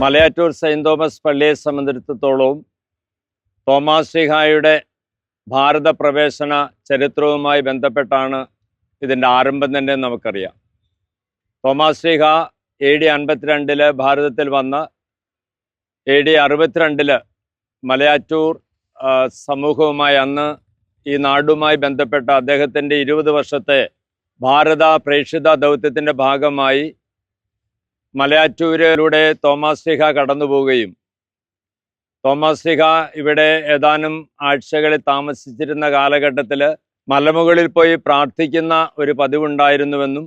Malayattoor saint Thomas പള്ളിയെ സംബന്ധിച്ചിടത്തോളവും Thomas ശ്ലീഹായുടെ ഭാരത പ്രവേശന ചരിത്രവുമായി ബന്ധപ്പെട്ടാണ് ഇതിൻ്റെ ആരംഭം തന്നെ നമുക്കറിയാം. തോമാസ് ശ്ലീഹ AD 52 ഭാരതത്തിൽ വന്ന് AD 62 മലയാറ്റൂർ സമൂഹവുമായി അന്ന് ഈ നാടുമായി ബന്ധപ്പെട്ട അദ്ദേഹത്തിൻ്റെ 20 വർഷത്തെ ഭാരത പ്രേക്ഷിത ദൗത്യത്തിൻ്റെ ഭാഗമായി മലയാറ്റൂരിലൂടെ തോമാസ് ശ്ലീഹ കടന്നു പോവുകയും തോമാസ് ശ്ലീഹ ഇവിടെ ഏതാനും ആഴ്ചകളിൽ താമസിച്ചിരുന്ന കാലഘട്ടത്തിൽ മലമുകളിൽ പോയി പ്രാർത്ഥിക്കുന്ന ഒരു പതിവുണ്ടായിരുന്നുവെന്നും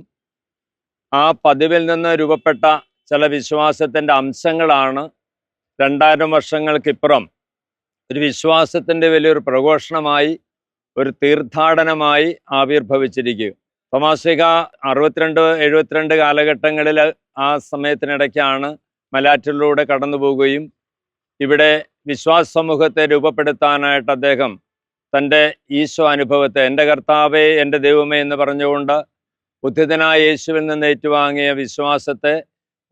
ആ പതിവിൽ നിന്ന് രൂപപ്പെട്ട ചില വിശ്വാസത്തിൻ്റെ അംശങ്ങളാണ് 2000 വർഷങ്ങൾക്കിപ്പുറം ഒരു വിശ്വാസത്തിൻ്റെ വലിയൊരു പ്രഘോഷണമായി ഒരു തീർത്ഥാടനമായി ആവിർഭവിച്ചിരിക്കുക. തോമാസ് ശ്ലീഹ 62-72 കാലഘട്ടങ്ങളിൽ ആ സമയത്തിനിടയ്ക്കാണ് മലയാറ്റൂരിലൂടെ കടന്നു പോവുകയും ഇവിടെ വിശ്വാസ സമൂഹത്തെ രൂപപ്പെടുത്താനായിട്ട് അദ്ദേഹം തൻ്റെ ഈശോ അനുഭവത്തെ എൻ്റെ കർത്താവേ എൻ്റെ ദൈവമേ എന്ന് പറഞ്ഞുകൊണ്ട് ഉദ്ധിതനായ യേശുവിൽ നിന്ന് ഏറ്റുവാങ്ങിയ വിശ്വാസത്തെ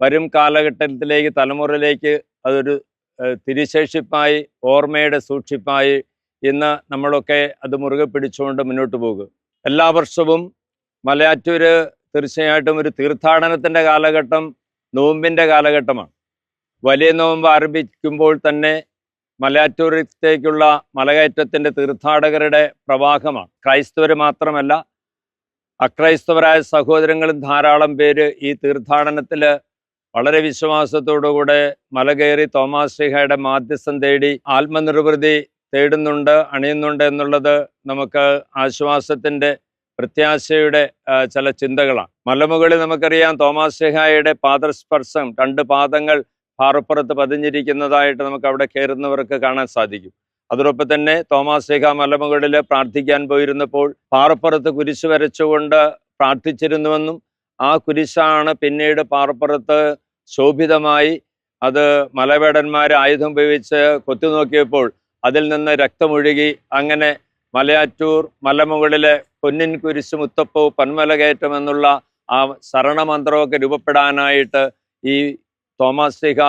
വരും കാലഘട്ടത്തിലേക്ക് തലമുറയിലേക്ക് അതൊരു തിരിശേഷിപ്പായി ഓർമ്മയുടെ സൂക്ഷിപ്പായി ഇന്ന് നമ്മളൊക്കെ അത് മുറുകെ പിടിച്ചുകൊണ്ട് മുന്നോട്ട് പോകുക. എല്ലാ വർഷവും മലയാറ്റൂര് തീർച്ചയായിട്ടും ഒരു തീർത്ഥാടനത്തിൻ്റെ കാലഘട്ടം, നോമ്പിൻ്റെ കാലഘട്ടമാണ്. വലിയ നോമ്പ് ആരംഭിക്കുമ്പോൾ തന്നെ മലയാറ്റൂരത്തേക്കുള്ള മലകയറ്റത്തിൻ്റെ തീർത്ഥാടകരുടെ പ്രവാഹമാണ്. ക്രൈസ്തവർ മാത്രമല്ല, അക്രൈസ്തവരായ സഹോദരങ്ങളും ധാരാളം പേര് ഈ തീർത്ഥാടനത്തിൽ വളരെ വിശ്വാസത്തോടുകൂടെ മലകയറി തോമാസ് ശ്ലീഹയുടെ മാധ്യസ്ഥം തേടി ആത്മനിർവൃതി തേടുന്നുണ്ട്, അണിയുന്നുണ്ട് എന്നുള്ളത് നമുക്ക് ആശ്വാസത്തിൻ്റെ പ്രത്യാശയുടെ ചില ചിന്തകളാണ്. മലമുകളിൽ നമുക്കറിയാം തോമാസ് ശ്ലീഹയുടെ പാദസ്പർശം, 2 പാദങ്ങൾ പാറപ്പുറത്ത് പതിഞ്ഞിരിക്കുന്നതായിട്ട് നമുക്ക് അവിടെ കയറുന്നവർക്ക് കാണാൻ സാധിക്കും. അതോടൊപ്പം തന്നെ തോമാസ് ശ്ലീഹ മലമുകളിൽ പ്രാർത്ഥിക്കാൻ പോയിരുന്നപ്പോൾ പാറപ്പുറത്ത് കുരിശ് വരച്ചുകൊണ്ട് പ്രാർത്ഥിച്ചിരുന്നുവെന്നും ആ കുരിശാണ് പിന്നീട് പാറപ്പുറത്ത് ശോഭിതമായി അത് മലവേടന്മാർ ആയുധം ഉപയോഗിച്ച് കൊത്തിനോക്കിയപ്പോൾ അതിൽ നിന്ന് രക്തമൊഴുകി അങ്ങനെ മലയാറ്റൂർ മലമുകളിലെ പൊന്നിൻ കുരിശ് മുത്തപ്പൂ പന്മല കയറ്റം എന്നുള്ള ആ ശരണമന്ത്രമൊക്കെ രൂപപ്പെടാനായിട്ട് ഈ തോമാസ് ശ്ലീഹ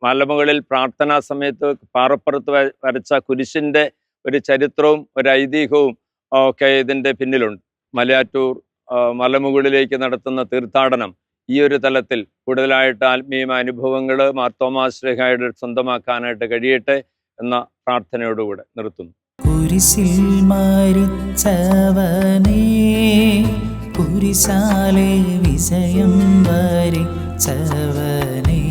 മലമുകളിൽ പ്രാർത്ഥനാ സമയത്ത് പാറപ്പുറത്ത് വരച്ച കുരിശിൻ്റെ ഒരു ചരിത്രവും ഒരു ഐതിഹ്യവും ഒക്കെ ഇതിൻ്റെ പിന്നിലുണ്ട്. മലയാറ്റൂർ മലമുകളിലേക്ക് നടത്തുന്ന തീർത്ഥാടനം ഈ ഒരു തലത്തിൽ കൂടുതലായിട്ട് ആത്മീയ അനുഭവങ്ങൾ തോമാസ് ശ്ലീഹയുടെ സ്വന്തമാക്കാനായിട്ട് കഴിയട്ടെ എന്ന പ്രാർത്ഥനയോടുകൂടെ നിർത്തുന്നു. കുരിശിൽ മരിച്ചവനേ, കുരിശാലെ വിജയം വരിച്ചവനേ,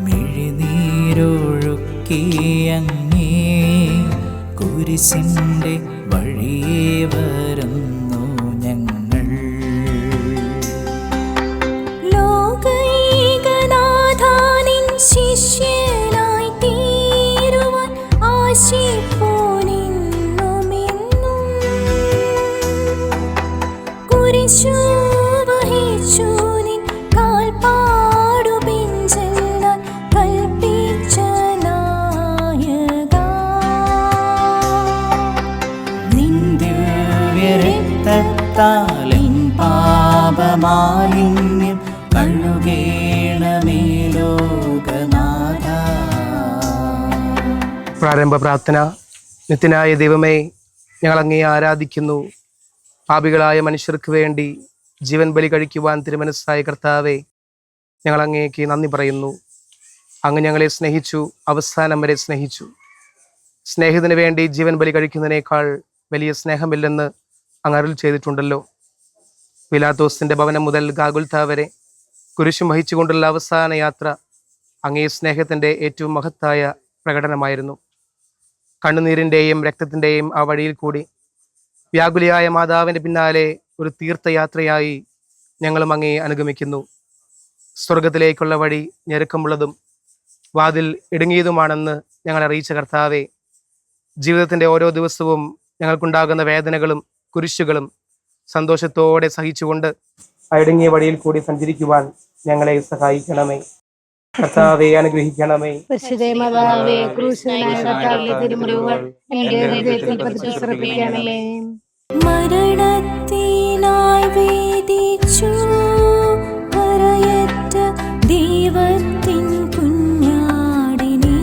മിഴിനീരൊഴുക്കിയങ്ങേ കുരിശിൻ്റെ വഴിയേ വരുന്നു ഞങ്ങൾ. ലോകൈകനാഥാനിൻ ശിഷ്യനായി തീരുവാൻ ആശിപ്പോനെന്നുമെന്നും കുരിശു വഹിച്ചു നിൻ കാൽപ്പാടു പിൻചെല്ലാൻ കൽപ്പിച്ച നായകാ. നിൻ ദിവ്യരക്തത്താലിൻ പാപമാലിന്യം കഴുകേണമേ ലോകനാഥ. പ്രാരംഭ പ്രാർത്ഥന. നിത്യനായ ദൈവമേ, ഞങ്ങൾ അങ്ങയെ ആരാധിക്കുന്നു. പാപികളായ മനുഷ്യർക്ക് വേണ്ടി ജീവൻ ബലി കഴിക്കുവാൻ തിരുമനസ്സായ കർത്താവേ, ഞങ്ങൾ അങ്ങേക്ക് നന്ദി പറയുന്നു. അങ്ങ് ഞങ്ങളെ സ്നേഹിച്ചു, അവസാനം വരെ സ്നേഹിച്ചു. സ്നേഹത്തിന് വേണ്ടി ജീവൻ ബലി കഴിക്കുന്നതിനേക്കാൾ വലിയ സ്നേഹമില്ലെന്ന് അങ്ങ് അരുൾ ചെയ്തിട്ടുണ്ടല്ലോ. പിലാത്തോസിൻ്റെ ഭവനം മുതൽ ഗാഗുൽത്ത വരെ കുരിശും വഹിച്ചുകൊണ്ടുള്ള അവസാന യാത്ര അങ്ങേ സ്നേഹത്തിൻ്റെ ഏറ്റവും മഹത്തായ പ്രകടനമായിരുന്നു. കണ്ണുനീരിൻ്റെയും രക്തത്തിൻ്റെയും ആ വഴിയിൽ കൂടി വ്യാകുലിയായ മാതാവിൻ്റെ പിന്നാലെ ഒരു തീർത്ഥയാത്രയായി ഞങ്ങളും അങ്ങയെ അനുഗമിക്കുന്നു. സ്വർഗത്തിലേക്കുള്ള വഴി ഞെരുക്കമുള്ളതും വാതിൽ ഇടുങ്ങിയതുമാണെന്ന് ഞങ്ങൾ അറിയിച്ച കർത്താവേ, ജീവിതത്തിൻ്റെ ഓരോ ദിവസവും ഞങ്ങൾക്കുണ്ടാകുന്ന വേദനകളും കുരിശുകളും സന്തോഷത്തോടെ സഹിച്ചുകൊണ്ട് ആ ഇടുങ്ങിയ വഴിയിൽ കൂടി സഞ്ചരിക്കുവാൻ ഞങ്ങളെ സഹായിക്കണമേ. കർത്താവേ, അനുഗ്രഹിക്കണമേ. മരണത്തിനായി വേദിച്ചു പറയറ്റ ദൈവത്തിൻ കുഞ്ഞാടിനെ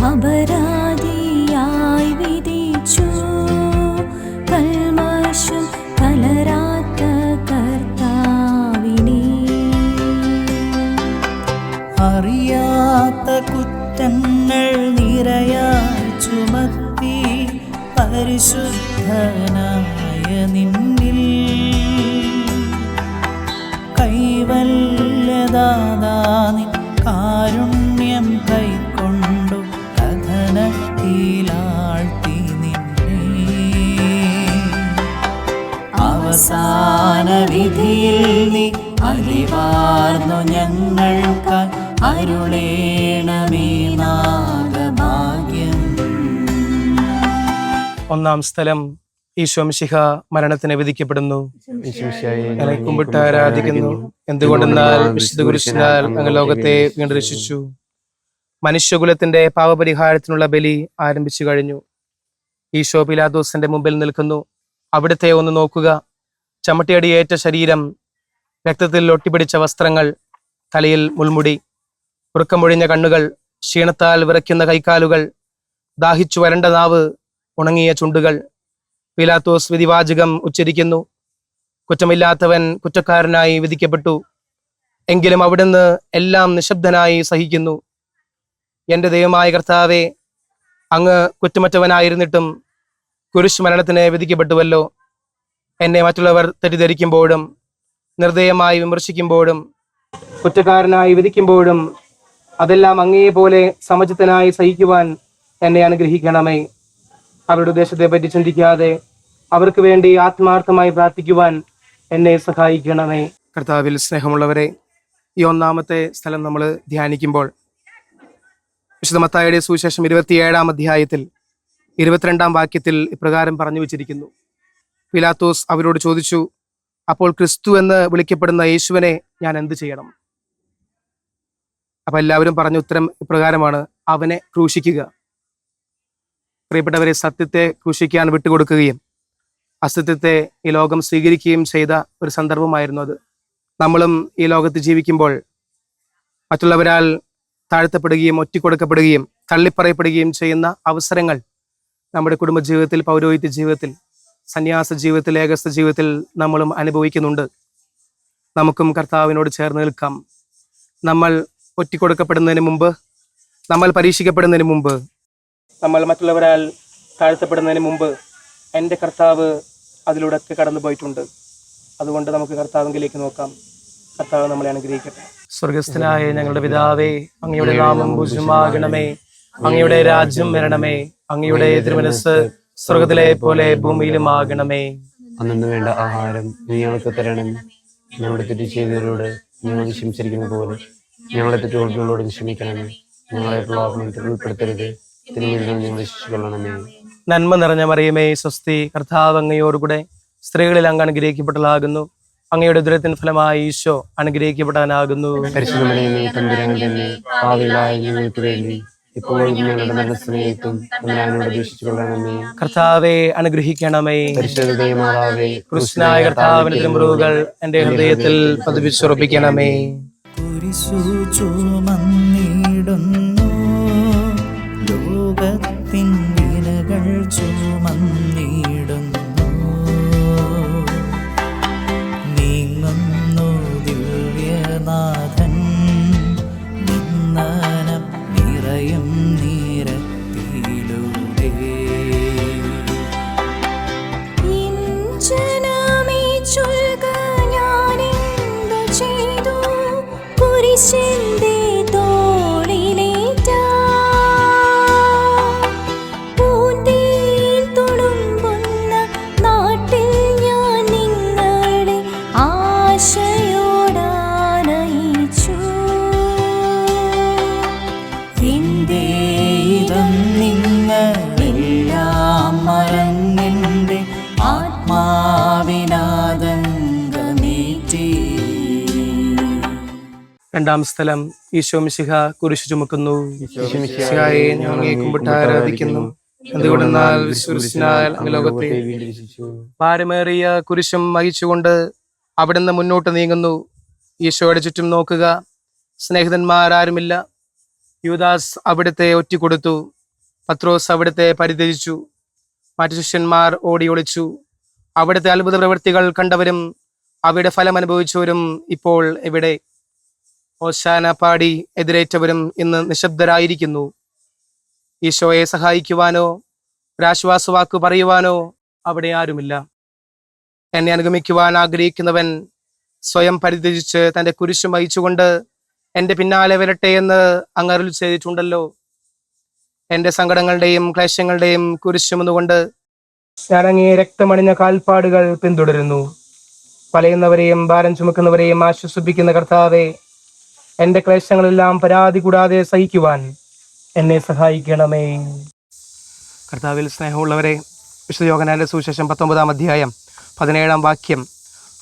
അപരാധിയായി വിധിച്ചു കൽമശം കലരാത്ത കർത്താവിനെ. അറിയാത്ത കുറ്റങ്ങൾ നിരയായി ചുമത്തി പരിശുദ്ധനായ നിന്നിൽ കൈവല്യദാതാനിൻ കാരുണ്യം കൈക്കൊണ്ടു കഥനത്തിലാഴ്ത്തി നിന്നെ. അവസാന വിധിയിൽ നീ അലിവാർന്നു ഞങ്ങൾക്കായി അരുളേണമേ നാഗഭാഗ്യം. ഒന്നാം സ്ഥലം ഈശോ മിശിഹ മരണത്തിന് വിധിക്കപ്പെടുന്നു. ഞങ്ങളെ കുമ്പിട്ട് ആരാധിക്കുന്നു. എന്തുകൊണ്ടെന്നാൽ വിശുദ്ധ കുരിശിനാൽ അങ്ങ് ലോകത്തെ വീണ്ടും രക്ഷിച്ചു. മനുഷ്യകുലത്തിന്റെ പാപപരിഹാരത്തിനുള്ള ബലി ആരംഭിച്ചു കഴിഞ്ഞു. ഈശോ പിലാത്തോസിന്റെ മുമ്പിൽ നിൽക്കുന്നു. അവിടുത്തെ ഒന്ന് നോക്കുക. ചമ്മട്ടിയടിയേറ്റ ശരീരം, രക്തത്തിൽ ഒട്ടിപ്പിടിച്ച വസ്ത്രങ്ങൾ, തലയിൽ മുൾമുടി, ഉറക്കമൊഴിഞ്ഞ കണ്ണുകൾ, ക്ഷീണത്താൽ വിറയ്ക്കുന്ന കൈക്കാലുകൾ, ദാഹിച്ചു വരണ്ട നാവ്, ഉണങ്ങിയ ചുണ്ടുകൾ. പീലാത്തോസ് വിധിവാചകം ഉച്ചരിക്കുന്നു. കുറ്റമില്ലാത്തവൻ കുറ്റക്കാരനായി വിധിക്കപ്പെട്ടു. എങ്കിലും അവിടുന്ന് എല്ലാം നിശബ്ദനായി സഹിക്കുന്നു. എൻ്റെ ദൈവമായ കർത്താവേ, അങ്ങ് കുറ്റമറ്റവനായിരുന്നിട്ടും കുരിശ് മരണത്തിന് വിധിക്കപ്പെട്ടുവല്ലോ. എന്നെ മറ്റുള്ളവർ തെറ്റിദ്ധരിക്കുമ്പോഴും നിർദ്ദയമായി വിമർശിക്കുമ്പോഴും കുറ്റക്കാരനായി വിധിക്കുമ്പോഴും അതെല്ലാം അങ്ങേപോലെ സമചിത്തനായി സഹിക്കുവാൻ എന്നെ അനുഗ്രഹിക്കണമേ. അവരുടെ ഉദ്ദേശത്തെ പറ്റി ചിന്തിക്കാതെ അവർക്ക് വേണ്ടി ആത്മാർത്ഥമായി പ്രാർത്ഥിക്കുവാൻ എന്നെ സഹായിക്കണമേ. കർത്താവിൽ സ്നേഹമുള്ളവരെ, ഈ ഒന്നാമത്തെ സ്ഥലം നമ്മൾ ധ്യാനിക്കുമ്പോൾ വിശുദ്ധ മത്തായിയുടെ സുവിശേഷം 27-ാം അധ്യായത്തിൽ 22-ാം വാക്യത്തിൽ ഇപ്രകാരം പറഞ്ഞു വച്ചിരിക്കുന്നു. പീലാത്തോസ് അവരോട് ചോദിച്ചു, അപ്പോൾ ക്രിസ്തു എന്ന് വിളിക്കപ്പെടുന്ന യേശുവിനെ ഞാൻ എന്ത് ചെയ്യണം? അപ്പൊ എല്ലാവരും പറഞ്ഞ ഉത്തരം ഇപ്രകാരമാണ്: അവനെ ക്രൂശിക്കുക. പ്രിയപ്പെട്ടവരെ, സത്യത്തെ ക്രൂശിക്കാൻ വിട്ടുകൊടുക്കുകയും അസത്യത്തെ ഈ ലോകം സ്വീകരിക്കുകയും ചെയ്ത ഒരു സന്ദർഭമായിരുന്നു അത്. നമ്മളും ഈ ലോകത്ത് ജീവിക്കുമ്പോൾ മറ്റുള്ളവരാൽ താഴ്ത്തപ്പെടുകയും ഒറ്റിക്കൊടുക്കപ്പെടുകയും തള്ളിപ്പറയപ്പെടുകയും ചെയ്യുന്ന അവസരങ്ങൾ നമ്മുടെ കുടുംബജീവിതത്തിൽ, പൗരോഹിത്യ ജീവിതത്തിൽ, സന്യാസ ജീവിതത്തിൽ, ഏകസ്ഥ ജീവിതത്തിൽ നമ്മളും അനുഭവിക്കുന്നുണ്ട്. നമുക്കും കർത്താവിനോട് ചേർന്ന് നിൽക്കാം. നമ്മൾ ഒറ്റിക്കൊടുക്കപ്പെടുന്നതിന് മുമ്പ്, നമ്മൾ പരീക്ഷിക്കപ്പെടുന്നതിന് മുമ്പ്, നമ്മൾ മറ്റുള്ളവരാൽ താഴ്ത്തപ്പെടുന്നതിന് മുമ്പ് എൻ്റെ കർത്താവ് അതിലൂടെ ഒക്കെ കടന്നു പോയിട്ടുണ്ട്. അതുകൊണ്ട് നമുക്ക് കർത്താവിലേക്ക് നോക്കാം. കർത്താവ് നമ്മളെ അനുഗ്രഹിക്കട്ടെ. സ്വർഗസ്ഥനായ ഞങ്ങളുടെ പിതാവേ, അങ്ങയുടെ നാമം പൂജ്യമാകണമേ. അങ്ങയുടെ രാജ്യം വരണമേ. അങ്ങയുടെ തിരുമനസ്സ് സ്വർഗത്തിലെ പോലെ ഭൂമിയിലും ആകണമേ. അന്നു വേണ്ട ആഹാരം നീ ഞങ്ങൾക്ക് തരണമേ. ഞങ്ങളുടെ തെറ്റ് ചെയ്തവരോട് ഞങ്ങൾ ക്ഷമിച്ചിരിക്കുന്ന പോലെ ഞങ്ങളെ തെറ്റുകളോട് ക്ഷമിക്കണമേ. ഞങ്ങളെ പ്രലോഭനത്തിൽ ഉൾപ്പെടുത്തരുത്, തിന്മയിൽ ഞങ്ങൾ രക്ഷിച്ചുകൊള്ളണമേ. നന്മ നിറഞ്ഞ മറിയമേ, സ്വസ്തി, കർത്താവ് അങ്ങയോടുകൂടെ സ്ത്രീകളിൽ അങ്ങ് അനുഗ്രഹിക്കപ്പെട്ടതാകുന്നു. അങ്ങയുടെ ഉദരത്തിൻ ഫലമായി ഈശോ അനുഗ്രഹിക്കപ്പെടാനാകുന്നു. പരിശുദ്ധ മറിയമേ, തമ്പുരാൻ തന്നെ, പാപികളായ ഞങ്ങൾക്ക് വേണ്ടി ഇപ്പോഴും ഞങ്ങളുടെ മരണസമയത്തും തമ്പുരാനോട് അപേക്ഷിച്ചുകൊള്ളണമേ. കർത്താവെ അനുഗ്രഹിക്കണമേ. പരിശുദ്ധ ദൈവമാതാവേ, കൃഷ്ണനായ കർത്താവിന്റെ തിരുമുറിവുകൾ എന്റെ ഹൃദയത്തിൽ പതിപ്പിച്ചുറപ്പിക്കണമേ. കുരിശു ചുമന്നിടുന്നു, ലോകത്തിൻ വിനകൾ ചുമന്നിടുന്നു. നീങ്ങുന്നു ദിവ്യനാഥൻ, നിന്ദനം നിറയും നീരത്തിലൂടെ. ജനമേ ചൊൽക, ഞാനെന്തു ചെയ്തു കുരിശിന്റെ തോളിലേറ്റ പൂന്തേൻ തുളുമ്പുന്ന നാട്ടിൽ ഞാൻ നിങ്ങളെ ആശയോടാനയിച്ചു. എന്റെ ഇതം നിങ്ങളെല്ലാം മറന്നെന്റെ ആത്മാവിനാദംഗമേറ്റി. രണ്ടാം സ്ഥലം ഈശോ മിശിഹ കുരിശു ചുമക്കുന്നു. മിശിഹായെ ഞാൻ അങ്ങയെ കുമ്പിട്ട് ആരാധിക്കുന്നു. എന്തുകൊണ്ടെന്നാൽ വിശ്വസിനാൽ അങ്ങ് ലോകത്തെ ഭാരമേറിയ കുരിശും വഹിച്ചുകൊണ്ട് അവിടുന്ന് മുന്നോട്ട് നീങ്ങുന്നു. ഈശോയുടെ ചുറ്റും നോക്കുക. സ്നേഹിതന്മാരാരുമില്ല. യൂദാസ് അവിടുത്തെ ഒറ്റിക്കൊടുത്തു. പത്രോസ് അവിടുത്തെ പരിത്യജിച്ചു. മറ്റു ശിഷ്യന്മാർ ഓടി ഒളിച്ചു. അവിടുത്തെ അത്ഭുത പ്രവൃത്തികൾ കണ്ടവരും അവയുടെ ഫലം അനുഭവിച്ചവരും ഇപ്പോൾ എവിടെ? ഓശാന പാടി എതിരേറ്റവരും ഇന്ന് നിശബ്ദരായിരിക്കുന്നു. ഈശോയെ സഹായിക്കുവാനോ ഒരാശ്വാസവാക്ക് പറയുവാനോ അവിടെ ആരുമില്ല. എന്നെ അനുഗമിക്കുവാൻ ആഗ്രഹിക്കുന്നവൻ സ്വയം പരിത്യജിച്ച് തൻ്റെ കുരിശും വഹിച്ചുകൊണ്ട് എൻ്റെ പിന്നാലെ വരട്ടെ എന്ന് അങ്ങ് അരുളി ചെയ്തിട്ടുണ്ടല്ലോ. എൻ്റെ സങ്കടങ്ങളുടെയും ക്ലേശങ്ങളുടെയും കുരിശുമെന്നുകൊണ്ട് ഞാൻ അങ്ങേ രക്തമണിഞ്ഞ കാൽപ്പാടുകൾ പിന്തുടരുന്നു. വലയുന്നവരെയും ഭാരം ചുമക്കുന്നവരെയും ആശ്വസിപ്പിക്കുന്ന കർത്താവെ, എൻ്റെ ക്ലേശങ്ങളെല്ലാം പരാതി കൂടാതെ സഹിക്കുവാൻ എന്നെ സഹായിക്കണമേ. കർത്താവിൽ സ്നേഹമുള്ളവരെ, വിശുദ്ധ യോഹന്നാന്റെ സുവിശേഷം 19-ാം അധ്യായം 17-ാം വാക്യം.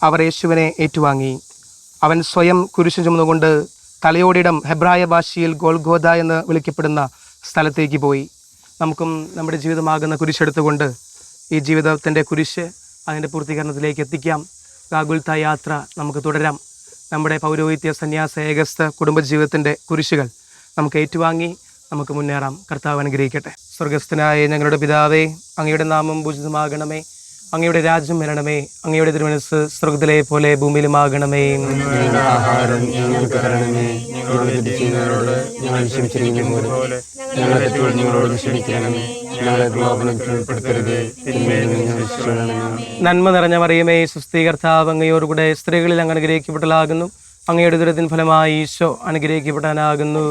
അവർ യേശുവിനെ ഏറ്റുവാങ്ങി. അവൻ സ്വയം കുരിശു ചുമന്നുകൊണ്ട് തലയോടിടം ഹെബ്രായ ഭാഷയിൽ ഗോൽഗോഥ എന്ന് വിളിക്കപ്പെടുന്ന സ്ഥലത്തേക്ക് പോയി. നമുക്കും നമ്മുടെ ജീവിതമാകുന്ന കുരിശെടുത്തുകൊണ്ട് ഈ ജീവിതത്തിൻ്റെ കുരിശ് അതിൻ്റെ പൂർത്തീകരണത്തിലേക്ക് എത്തിക്കാം. ഗാഗുൽത്ത യാത്ര നമുക്ക് തുടരാം. നമ്മുടെ പൗരോഹിത്യ സന്യാസ ഏകസ്ഥ കുടുംബജീവിതത്തിൻ്റെ കുരിശുകൾ നമുക്ക് ഏറ്റുവാങ്ങി നമുക്ക് മുന്നേറാം. കർത്താവ് അനുഗ്രഹിക്കട്ടെ. സ്വർഗസ്ഥനായ ഞങ്ങളുടെ പിതാവേ, അങ്ങയുടെ നാമം പൂജിതമാകണമേ. അങ്ങയുടെ രാജ്യം വരണമേ. അങ്ങയുടെ തിരുമനസ്സ് സ്വർഗ്ഗത്തിലെ പോലെ ഭൂമിയിലുമാകണമേ. ആഹാരം ഞങ്ങൾക്ക് തരണമേ. ഞങ്ങളുടെ തെറ്റ് ചെയ്യുന്നവരോട് ഞങ്ങൾ ക്ഷമിച്ചിരിക്കുന്ന പോലെ ഞങ്ങളുടെ തെറ്റുകൾ ഞങ്ങളോട് ക്ഷമിക്കണമേ. ഞങ്ങളെ പ്രലോഭനത്തിൽ ഉൾപ്പെടുത്തരുത്, തിന്മയിൽ നിന്ന് ഞങ്ങളെ രക്ഷിക്കണമേ. നന്മ നിറഞ്ഞ മറിയമേ, സുസ്ഥി കർത്താവ് അങ്ങയോടുകൂടെ സ്ത്രീകളിൽ അങ്ങ് അനുഗ്രഹിക്കപ്പെട്ടലാകുന്നു. അങ്ങയുടെ ദുരിതത്തിൻ ഫലമായി ഈശോ അനുഗ്രഹിക്കപ്പെടാനാകുന്നു.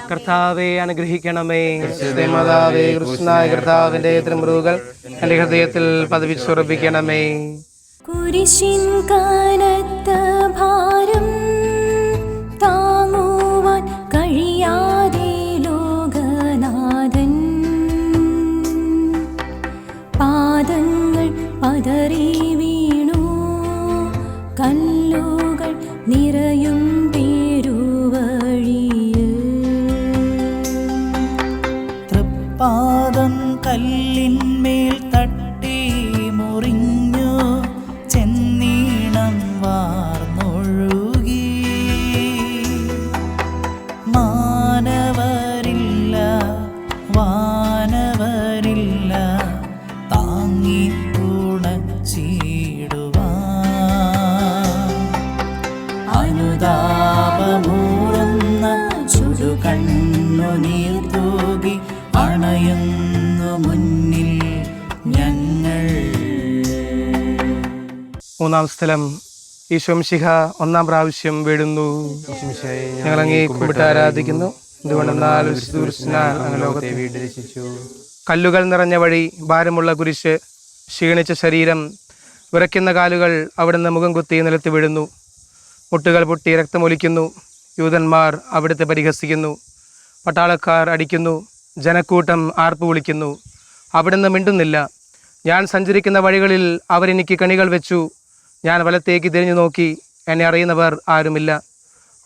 കർത്താവെ അനുഗ്രഹിക്കണമേ. മാതാവേ, കൃഷ്ണനായ കർത്താവിന്റെ തിരുമുറുകൾ എൻ്റെ ഹൃദയത്തിൽ പതിവിച്ചുറപ്പിക്കണമേ. കുരിശിൻ കനത്ത ഭാരം താങ്ങുവാൻ കഴിയാതെ ലോകനാഥൻ പാദങ്ങൾ പതറി വീണു. കല്ലുകൾ നിറയും പേരുവഴിയിൽ തൃപ്പാദം കല്ലിന്മേൽ തട്ടി മുറിഞ്ഞു ചെന്നീണം വാർന്നൊഴുകി. മാനവരില്ല വാനവരില്ല താങ്ങി തുണച്ചിടുവാൻ. അനുതാപമൂറുന്ന ചുടുകണ്ണുനീർ തൂകി അണയുന്നു മുന്നിൽ ഞങ്ങൾ. മൂന്നാം സ്ഥലം. ഈശോ മിശിഹ ഒന്നാം പ്രാവശ്യം വീഴുന്നു. ഞങ്ങൾ അങ്ങേ കുമ്പിട്ട് ആരാധിക്കുന്നു. എന്തുകൊണ്ടെന്നാൽ അങ്ങ് ലോകത്തെ വീട്ടിരക്ഷിച്ചു. കല്ലുകൾ നിറഞ്ഞ വഴി, ഭാരമുള്ള കുരിശ്, ക്ഷീണിച്ച ശരീരം, വിറയ്ക്കുന്ന കാലുകൾ അവിടുന്ന് മുഖം കുത്തി നിലത്ത് വീഴുന്നു. മുട്ടുകൾ പൊട്ടി രക്തമൊലിക്കുന്നു. യൂതന്മാർ അവിടുത്തെ പരിഹസിക്കുന്നു. പട്ടാളക്കാർ അടിക്കുന്നു. ജനക്കൂട്ടം ആർപ്പ് വിളിക്കുന്നു. അവിടുന്ന് മിണ്ടുന്നില്ല. ഞാൻ സഞ്ചരിക്കുന്ന വഴികളിൽ അവരെനിക്ക് കണികൾ വെച്ചു. ഞാൻ വലത്തേക്ക് തിരിഞ്ഞു നോക്കി. എന്നെ അറിയുന്നവർ ആരുമില്ല.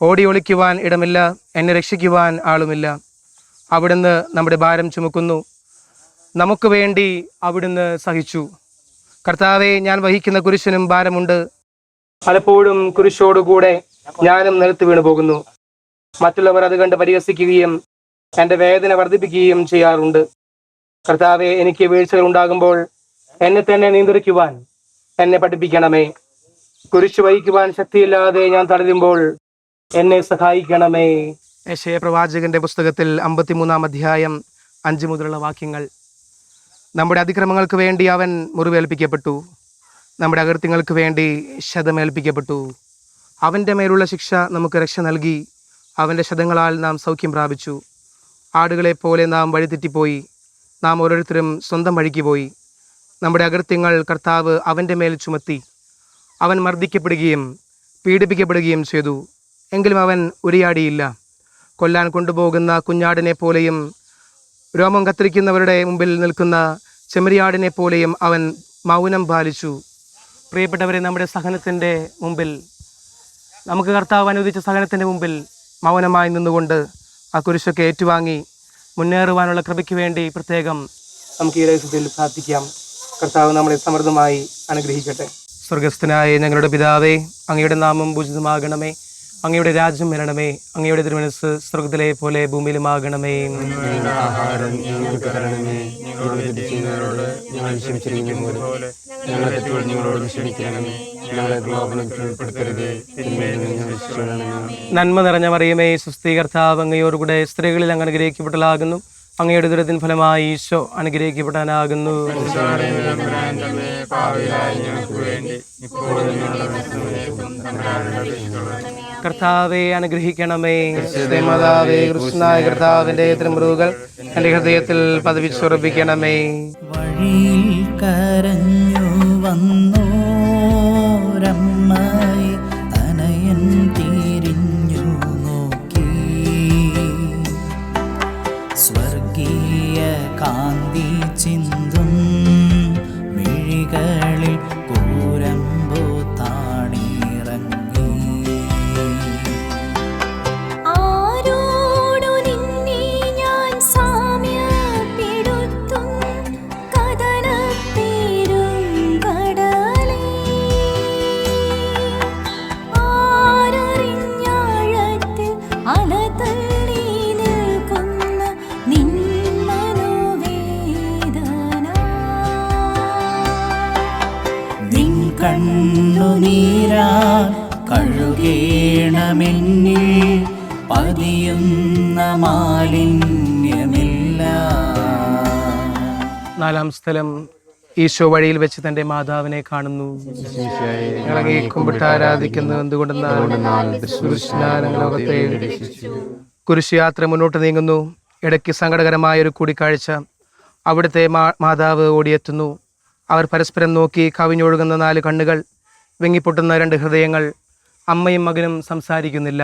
ഓടി ഒളിക്കുവാൻ ഇടമില്ല. എന്നെ രക്ഷിക്കുവാൻ ആളുമില്ല. അവിടുന്ന് നമ്മുടെ ഭാരം ചുമക്കുന്നു. നമുക്ക് വേണ്ടി അവിടുന്ന് സഹിച്ചു. കർത്താവെ, ഞാൻ വഹിക്കുന്ന കുരിശിനും ഭാരമുണ്ട്. പലപ്പോഴും കുരിശോടുകൂടെ ഞാനും നിലത്ത് വീണു പോകുന്നു. മറ്റുള്ളവർ അത് കണ്ട് പരിഹസിക്കുകയും എൻ്റെ വേദന വർദ്ധിപ്പിക്കുകയും ചെയ്യാറുണ്ട്. കർത്താവെ, എനിക്ക് വീഴ്ചകൾ ഉണ്ടാകുമ്പോൾ എന്നെ തന്നെ നിയന്ത്രിക്കുവാൻ എന്നെ പഠിപ്പിക്കണമേ. കുരിശ് വഹിക്കുവാൻ ശക്തിയില്ലാതെ ഞാൻ തളരുമ്പോൾ എന്നെ സഹായിക്കണമേ. യെശയ്യാ പ്രവാചകന്റെ പുസ്തകത്തിൽ 53-ാം അധ്യായം 5 മുതലുള്ള വാക്യങ്ങൾ. നമ്മുടെ അതിക്രമങ്ങൾക്ക് വേണ്ടി അവൻ മുറിവേൽപ്പിക്കപ്പെട്ടു. നമ്മുടെ അകൃത്യങ്ങൾക്ക് വേണ്ടി ക്ഷതമേൽപ്പിക്കപ്പെട്ടു. അവൻ്റെ മേലുള്ള ശിക്ഷ നമുക്ക് രക്ഷ നൽകി. അവൻ്റെ ക്ഷതങ്ങളാൽ നാം സൗഖ്യം പ്രാപിച്ചു. ആടുകളെപ്പോലെ നാം വഴിതെറ്റിപ്പോയി. നാം ഓരോരുത്തരും സ്വന്തം വഴിക്ക് പോയി. നമ്മുടെ അകൃത്യങ്ങൾ കർത്താവ് അവൻ്റെ മേൽ ചുമത്തി. അവൻ മർദ്ദിക്കപ്പെടുകയും പീഡിപ്പിക്കപ്പെടുകയും ചെയ്തു. എങ്കിലും അവൻ ഉരിയാടിയില്ല. കൊല്ലാൻ കൊണ്ടുപോകുന്ന കുഞ്ഞാടിനെ പോലെയും രോമം കത്തിരിക്കുന്നവരുടെ മുമ്പിൽ നിൽക്കുന്ന ചെമ്മരിയാടിനെ പോലെയും അവൻ മൗനം പാലിച്ചു. പ്രിയപ്പെട്ടവരെ, നമ്മുടെ സഹനത്തിൻ്റെ മുമ്പിൽ, നമുക്ക് കർത്താവ് അനുവദിച്ച സഹനത്തിൻ്റെ മുമ്പിൽ മൗനമായി നിന്നുകൊണ്ട് ആ കുരിശൊക്കെ ഏറ്റുവാങ്ങി മുന്നേറുവാനുള്ള കൃപയ്ക്ക് വേണ്ടി പ്രത്യേകം നമുക്ക് ഈ രഹസ്യത്തിൽ പ്രാർത്ഥിക്കാം. കർത്താവ് നമ്മളെ സമൃദ്ധമായി അനുഗ്രഹിക്കട്ടെ. സ്വർഗസ്ഥനായ ഞങ്ങളുടെ പിതാവേ, അങ്ങയുടെ നാമം പൂജിതമാകണമേ. അങ്ങയുടെ രാജ്യം വരണമേ. അങ്ങയുടെ തിരുമനസ് സ്വർഗത്തിലെ പോലെ ഭൂമിയിലുമാകണമേ. ആഹാരം ഞങ്ങൾക്ക് തരണമേ. ഞങ്ങളുടെ തെറ്റ് ചെയ്യുന്നവരോട് ഞങ്ങൾ ക്ഷമിച്ചിരിക്കുന്ന പോലെ ഞങ്ങളെ തെറ്റുകൾ ഞങ്ങളോട് ക്ഷമിക്കണമേ. ഞങ്ങളെ പ്രലോഭനത്തിൽ ഉൾപ്പെടുത്തരുത്, തിന്മയിൽ നിന്ന് ഞങ്ങളെ രക്ഷിക്കണമേ. നന്മ നിറഞ്ഞ മറിയമേ, സുസ്ഥീ കർത്താവ് അങ്ങയോടുകൂടെ സ്ത്രീകളിൽ അങ്ങ് അനുഗ്രഹിക്കപ്പെട്ടലാകുന്നു. അങ്ങയുടെ ദുരിതത്തിൻ ഫലമായി ഈശോ അനുഗ്രഹിക്കപ്പെടാനാകുന്നു. കർത്താവെ അനുഗ്രഹിക്കണമേ. മാതാവേ, കൃഷ്ണനായ കർത്താവിന്റെ തിരുമുറുകൾ എൻ്റെ ഹൃദയത്തിൽ പതിവിച്ചുറപ്പിക്കണമേ. വഴിയിൽ കരഞ്ഞു വന്നോരമ്മയെ തനയൻ തിരിഞ്ഞു നോക്കി. സ്വർഗീയ കാന്തി ചിന്തും മിഴികളിൽ കൂരമ്പു താണിറങ്ങി. ആരോടു നിന്നെ ഞാൻ സാമ്യപ്പെടുത്തും കഥനപ്പേരും കടലേ. ആരറിഞ്ഞാഴത്തിൽ അലതള്ളി നിൽക്കുന്ന നിൻ മനോവേദന. നിൻ കണ്ണുനീരാ കഴുകേണമെന്നിൽ പതിയുന്ന മാലിന്യമില്ല. നാലാം സ്ഥലം, ഈശോ വഴിയിൽ വെച്ച് തന്റെ മാതാവിനെ കാണുന്നു. ഞങ്ങളങ്ങേ കുമ്പിട്ട് ആരാധിക്കുന്നു. എന്തുകൊണ്ടെന്നാൽ ലോകത്തെ കുരിശ് യാത്ര മുന്നോട്ട് നീങ്ങുന്നു. ഇടയ്ക്ക് സങ്കടകരമായ ഒരു കൂടിക്കാഴ്ച. അവിടുത്തെ മാതാവ് ഓടിയെത്തുന്നു. അവർ പരസ്പരം നോക്കി. കവിഞ്ഞൊഴുകുന്ന 4 കണ്ണുകൾ, വിങ്ങിപ്പൊട്ടുന്ന 2 ഹൃദയങ്ങൾ. അമ്മയും മകനും സംസാരിക്കുന്നില്ല.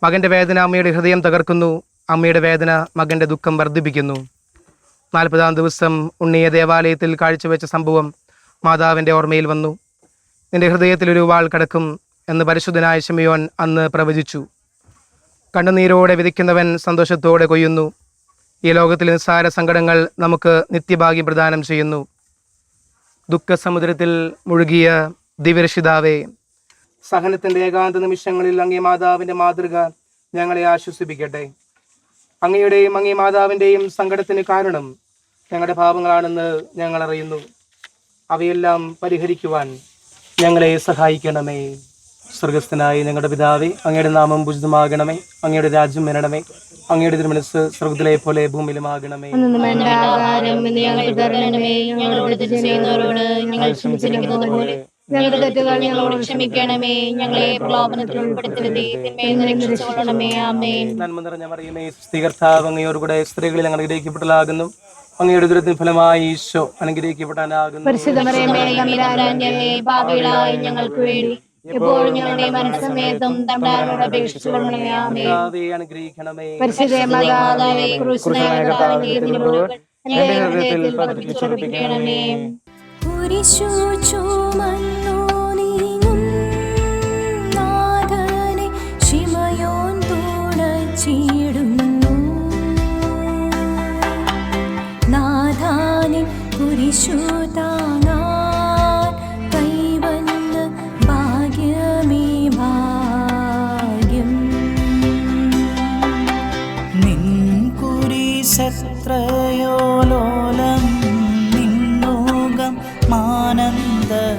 മകൻ്റെ വേദന അമ്മയുടെ ഹൃദയം തകർക്കുന്നു. അമ്മയുടെ വേദന മകൻ്റെ ദുഃഖം വർദ്ധിപ്പിക്കുന്നു. 40-ാം ദിവസം ഉണ്ണിയെ ദേവാലയത്തിൽ കാഴ്ചവെച്ച സംഭവം മാതാവിൻ്റെ ഓർമ്മയിൽ വന്നു. നിന്റെ ഹൃദയത്തിൽ ഒരു വാൾ കടക്കും എന്ന് പരിശുദ്ധനായ ശിമയോൻ അന്ന് പ്രവചിച്ചു. കണ്ണുനീരോടെ വിധിക്കുന്നവൻ സന്തോഷത്തോടെ കൊയ്യുന്നു. ഈ ലോകത്തിലെ നിസ്സാര സങ്കടങ്ങൾ നമുക്ക് നിത്യഭാഗ്യം പ്രദാനം ചെയ്യുന്നു. ദുഃഖസമുദ്രത്തിൽ മുഴുകിയ ദിവ്യരക്ഷിതാവേ, സഹനത്തിൻ്റെ ഏകാന്ത നിമിഷങ്ങളിൽ അങ്ങേ മാതാവിൻ്റെ മാതൃക ഞങ്ങളെ ആശ്വസിപ്പിക്കട്ടെ. അങ്ങയുടെയും അങ്ങേ മാതാവിൻ്റെയും സങ്കടത്തിന് കാരണം ഞങ്ങളുടെ പാപങ്ങളാണെന്ന് ഞങ്ങൾ അറിയുന്നു. അവയെല്ലാം പരിഹരിക്കുവാൻ ഞങ്ങളെ സഹായിക്കണമേ. സ്വർഗസ്ഥനായ ഞങ്ങളുടെ പിതാവേ, അങ്ങയുടെ നാമം പൂജിതമാകണമേ. അങ്ങയുടെ രാജ്യം വരണമേ. അങ്ങയുടെ തിരുമനസ് സ്വർഗത്തിലെ പോലെ ഭൂമിയിലുമാകണമേ. ഞങ്ങളുടെ തെറ്റുകൾ ഞങ്ങളോട് ക്ഷമിക്കണമേ. ഞങ്ങളെ പ്രലോഭനത്തിൽ ഉൾപ്പെടുത്തരുതേ, തിന്മയിൽ നിന്ന് രക്ഷിച്ചുകൊള്ളണമേ. ആമേൻ. നന്മ നിറഞ്ഞ മറിയമേ, സുസ്ഥീ കർത്താവ് അങ്ങയോടുകൂടെ സ്ത്രീകളിൽ അങ്ങ് അനുഗ്രഹിക്കപ്പെട്ടലാകുന്നു. അങ്ങയുടെ ദുരിതത്തിൻ ഫലമായി ഈശോ അനുഗ്രഹിക്കപ്പെടാനാകുന്നു. പാപികളായ ഞങ്ങൾക്ക് വേണ്ടി എപ്പോഴും ഞങ്ങളുടെ മനസ്സമേതം തമ്പുരാനോട് അപേക്ഷിച്ചുകൊള്ളണമേ. ആമേൻ. അനുഗ്രഹിക്കണമേ. പരിശുദ്ധ മാതാവേ, ക്രൂശിതനായ കർത്താവിന്റെ തിരുമുറിവുകൾ എൻ്റെ ഹൃദയത്തിൽ പതിപ്പിച്ചുറപ്പിക്കണമേ. കുരിശു ചുമന്നു നീങ്ങും നാഥനെ ശിമയോൻ തുണച്ചിടുന്നു. നാഥാനെ കുരിശു താങ്ങാൻ കൈവന്ന് ഭാഗ്യമേ ഭാഗ്യം. നിൻ കുരിശത്രയോ ലോലം, നിന്നോകം മാനന്ദദായകം.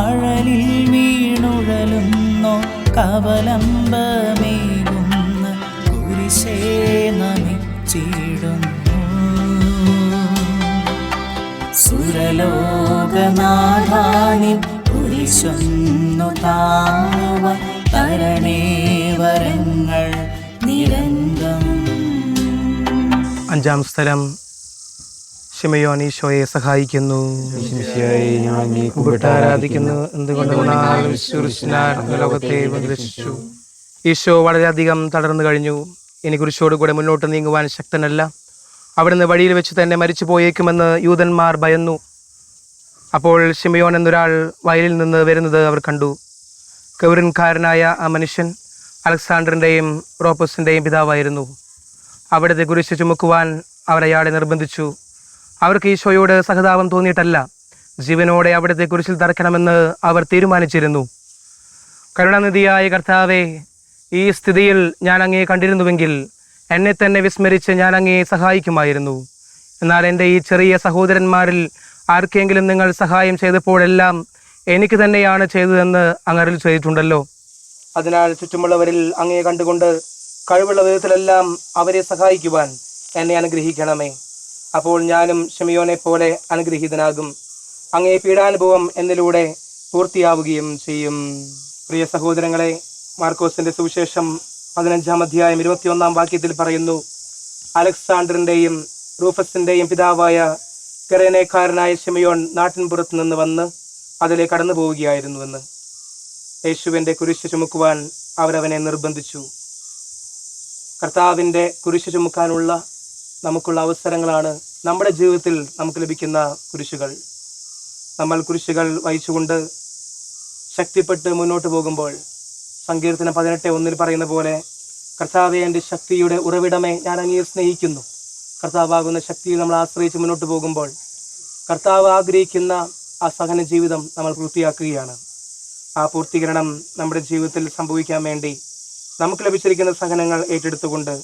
അഴലിൽ വീണുഴലുന്നോ കവലംബമേകുന്ന കുരിശേ നമിച്ചിടുന്നു. സുരലോകനാഥാനിൽ കുരിശൊന്നു താങ്ങുവാൻ തരണേ വരങ്ങൾ നിരന്തം. 5-ാം സ്ഥലം, ശിമയോൻ ഈശോയെ സഹായിക്കുന്നു. ആരാധിക്കുന്നു. എന്തുകൊണ്ടെന്നാൽ ലോകത്തെ ഉപദ്രവിച്ചു. ഈശോ വളരെയധികം തളർന്നു കഴിഞ്ഞു. ഇനി കുരിശോടുകൂടെ മുന്നോട്ട് നീങ്ങുവാൻ ശക്തനല്ല. അവിടുന്ന് വഴിയിൽ വെച്ച് തന്നെ മരിച്ചു പോയേക്കുമെന്ന് യൂതന്മാർ ഭയന്നു. അപ്പോൾ ശിമയോൻ എന്നൊരാൾ വയലിൽ നിന്ന് വരുന്നത് അവർ കണ്ടു. കൗരൻകാരനായ ആ മനുഷ്യൻ അലക്സാണ്ടറിൻ്റെയും റോപ്പസിൻ്റെയും പിതാവായിരുന്നു. അവിടുത്തെ കുരിശ് ചുമക്കുവാൻ അവരയാളെ നിർബന്ധിച്ചു. അവർക്ക് ഈശോയോട് സഹതാപം തോന്നിയിട്ടല്ല, ജീവനോടെ അവിടുത്തെ കുരിശിൽ തറയ്ക്കണമെന്ന് അവർ തീരുമാനിച്ചിരുന്നു. കരുണാനിധിയായ കർത്താവെ, ഈ സ്ഥിതിയിൽ ഞാൻ അങ്ങയെ കണ്ടിരുന്നുവെങ്കിൽ എന്നെ തന്നെ വിസ്മരിച്ച് ഞാൻ അങ്ങയെ സഹായിക്കുമായിരുന്നു. എന്നാൽ എൻ്റെ ഈ ചെറിയ സഹോദരന്മാരിൽ ആർക്കെങ്കിലും നിങ്ങൾ സഹായം ചെയ്തപ്പോഴെല്ലാം എനിക്ക് തന്നെയാണ് ചെയ്തതെന്ന് അങ്ങ് അരുളി ചെയ്തിട്ടുണ്ടല്ലോ. അതിനാൽ ചുറ്റുമുള്ളവരിൽ അങ്ങയെ കണ്ടുകൊണ്ട് കഴിവുള്ള വിധത്തിലെല്ലാം അവരെ സഹായിക്കുവാൻ എന്നെ അനുഗ്രഹിക്കണമേ. അപ്പോൾ ഞാനും ശിമയോനെ പോലെ അനുഗ്രഹീതനാകും. അങ്ങേ പീഡാനുഭവം എന്നിലൂടെ പൂർത്തിയാവുകയും ചെയ്യും. പ്രിയ സഹോദരങ്ങളെ, മാർക്കോസിന്റെ സുവിശേഷം 15-ാം അധ്യായം 21-ാം വാക്യത്തിൽ പറയുന്നു, അലക്സാണ്ടറിന്റെയും റൂഫസിന്റെയും പിതാവായ കിറേനേക്കാരനായ ശിമയോൻ നാട്ടിൻപുറത്ത് നിന്ന് വന്ന് അതിലെ കടന്നു പോവുകയായിരുന്നുവെന്ന്. യേശുവിൻ്റെ കുരിശ് ചുമക്കുവാൻ അവരവനെ നിർബന്ധിച്ചു. കർത്താവിൻ്റെ കുരിശ് ചുമക്കാനുള്ള നമുക്കുള്ള അവസരങ്ങളാണ് നമ്മുടെ ജീവിതത്തിൽ നമുക്ക് ലഭിക്കുന്ന കുരിശുകൾ. നമ്മൾ കുരിശുകൾ വഹിച്ചുകൊണ്ട് ശക്തിപ്പെട്ട് മുന്നോട്ട് പോകുമ്പോൾ സങ്കീർത്തനം 18:1 പറയുന്ന പോലെ, കർത്താവെ എൻ്റെ ശക്തിയുടെ ഉറവിടമേ, ഞാൻ അങ്ങയെ സ്നേഹിക്കുന്നു. കർത്താവാകുന്ന ശക്തിയിൽ നമ്മൾ ആശ്രയിച്ച് മുന്നോട്ട് പോകുമ്പോൾ കർത്താവ് ആഗ്രഹിക്കുന്ന ആ സഹന ജീവിതം നമ്മൾ പൂർത്തിയാക്കുകയാണ്. ആ പൂർത്തീകരണം നമ്മുടെ ജീവിതത്തിൽ സംഭവിക്കാൻ വേണ്ടി നമുക്ക് ലഭിച്ചിരിക്കുന്ന സഹനങ്ങൾ ഏറ്റെടുത്തുകൊണ്ട്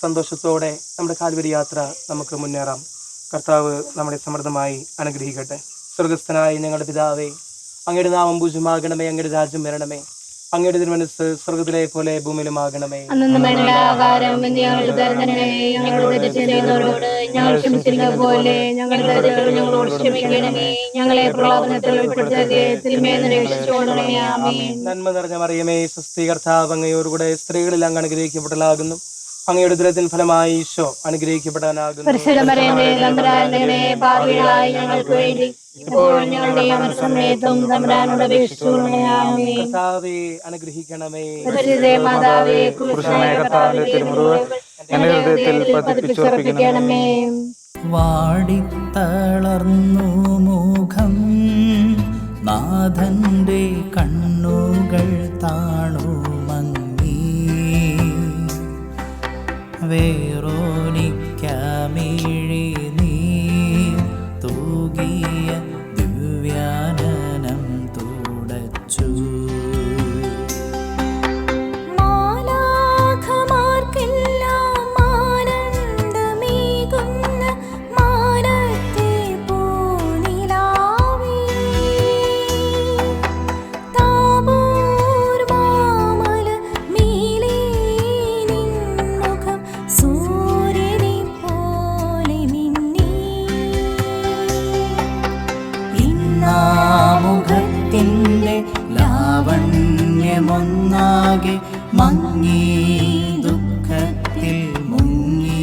സന്തോഷത്തോടെ നമ്മുടെ കാൽവരി യാത്ര നമുക്ക് മുന്നേറാം. കർത്താവ് നമ്മളെ സമൃദ്ധമായി അനുഗ്രഹിക്കട്ടെ. സ്വർഗസ്ഥനായ ഞങ്ങളുടെ പിതാവേ, അങ്ങയുടെ നാമം പൂജ്യമാകണമേ, അങ്ങയുടെ രാജ്യം വരണമേ, അങ്ങയുടെ തിരുമനസ്സ് സ്വർഗത്തിലെ പോലെ ഭൂമിയിലുമാകണമേ. അന്നു വേണ്ട ആഹാരം ഇന്ന് ഞങ്ങൾക്ക് തരണമേ. ഞങ്ങൾ തെറ്റ് ചെയ്യുന്നവരോട് ഞങ്ങൾ ക്ഷമിച്ചിരുന്നത് പോലെ ഞങ്ങളുടെ തെറ്റുകൾ ഞങ്ങളോട് ക്ഷമിക്കണമേ. ഞങ്ങളെ പ്രലോഭനത്തിൽ ഉൾപ്പെടുത്തരുതേ, തിന്മയിൽ നിന്ന് രക്ഷിച്ചുകൊള്ളണമേ. ആമേൻ. നന്മ നിറഞ്ഞ മറിയമേ, സ്വസ്തി, കർത്താവ് അങ്ങയോടുകൂടെ സ്ത്രീകളിൽ അങ്ങ് അനുഗ്രഹിക്കപ്പെട്ടതാകുന്നു. അങ്ങയുടെ ഉദരത്തിൻ ഫലമായി ഈശോ അനുഗ്രഹിക്കപ്പെടാനാകുന്നു. പരിശുദ്ധ മറിയമേ, തമ്പുരാന്റെ പാപികളായ ഞങ്ങൾക്ക് വേണ്ടി ഇപ്പോഴും ഞങ്ങളുടെ സമയത്തും തമ്പുരാനോട് അപേക്ഷിച്ചുകൊള്ളണമേ. ആമേൻ. കർത്താവേ അനുഗ്രഹിക്കണമേ. പരിശുദ്ധ മാതാവേ, ക്രൂശനായ കർത്താവിന്റെ തിരുമുറിവുകൾ എന്റെ ഹൃദയത്തിൽ പതിപ്പിച്ചുറപ്പിക്കണമേ. വാടിത്തളർന്നു മുഖം, നാഥന്റെ കണ്ണുകൾ താണു മങ്ങി, വേറോനിക്കമിഴി നീ തൂകിയ ദിവ്യാനനം തുടച്ചു. മാലാഖമാർക്കെല്ലാം ആനന്ദമേകുന്ന മാനത്തെ പൂനിലാവേ, താബോർ മാമല മേലേ നിൻമുഖം സൂര്യനെ പോലെ മിന്നി. ഇന്നാമുഖത്തിൻ്റെ ലാവണ്യമൊന്നാകെ മങ്ങി, ദുഃഖത്തിൽ മുങ്ങി.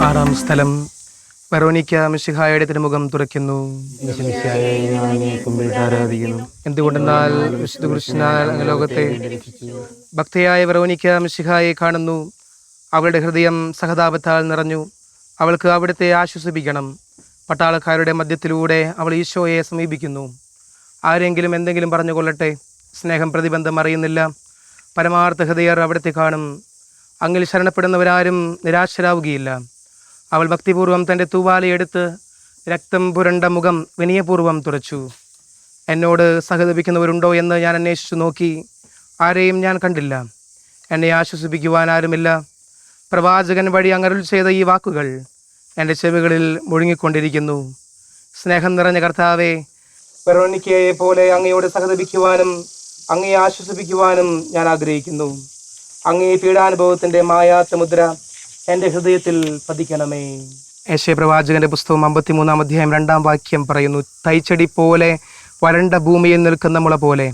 6-ാം സ്ഥലം, വെറോനിക്ക മിശിഹായുടെ തിരുമുഖം തുറക്കുന്നു. എന്തുകൊണ്ടെന്നാൽ വിശുദ്ധ കുരിശിനാൽ അങ്ങ് ലോകത്തെ ഭക്തയായ വെറോനിക്ക മിശിഹായെ കാണുന്നു. അവളുടെ ഹൃദയം സഹതാപത്താൽ നിറഞ്ഞു. അവൾക്ക് അവിടുത്തെ ആശ്വസിപ്പിക്കണം. പട്ടാളക്കാരുടെ മധ്യത്തിലൂടെ അവൾ ഈശോയെ സമീപിക്കുന്നു. ആരെങ്കിലും എന്തെങ്കിലും പറഞ്ഞു കൊള്ളട്ടെ, സ്നേഹം പ്രതിബന്ധം അറിയുന്നില്ല. പരമാർത്ഥ ഹൃദയർ അവിടുത്തെ കാണും. അങ്ങിൽ ശരണപ്പെടുന്നവരാരും നിരാശരാവുകയില്ല. അവൾ ഭക്തിപൂർവ്വം തൻ്റെ തൂവാലയെടുത്ത് രക്തം പുരണ്ട മുഖം വിനയപൂർവ്വം തുറച്ചു. എന്നോട് സഹതപിക്കുന്നവരുണ്ടോ എന്ന് ഞാൻ അന്വേഷിച്ചു നോക്കി, ആരെയും ഞാൻ കണ്ടില്ല. എന്നെ ആശ്വസിപ്പിക്കുവാൻ ആരുമില്ല. പ്രവാചകൻ വഴി അങ്ങരുൾ ചെയ്ത ഈ വാക്കുകൾ എൻ്റെ ചെവികളിൽ മുഴുങ്ങിക്കൊണ്ടിരിക്കുന്നു. സ്നേഹം നിറഞ്ഞ കർത്താവേ, വെറോനിക്കയെ പോലെ അങ്ങയോട് സഹതപിക്കുവാനും അങ്ങയെ ആശ്വസിപ്പിക്കുവാനും ഞാൻ ആഗ്രഹിക്കുന്നു. അങ്ങേ പീഡാനുഭവത്തിൻ്റെ മായാത്ത മുദ്ര എൻ്റെ ഹൃദയത്തിൽ പതിക്കണമേ. യെശയ്യാ പ്രവാചകന്റെ പുസ്തകം 53-ാം അധ്യായം 2-ാം വാക്യം പറയുന്നു, തൈച്ചെടി പോലെ വരണ്ട ഭൂമിയിൽ നിൽക്കുന്ന മുള പോലെ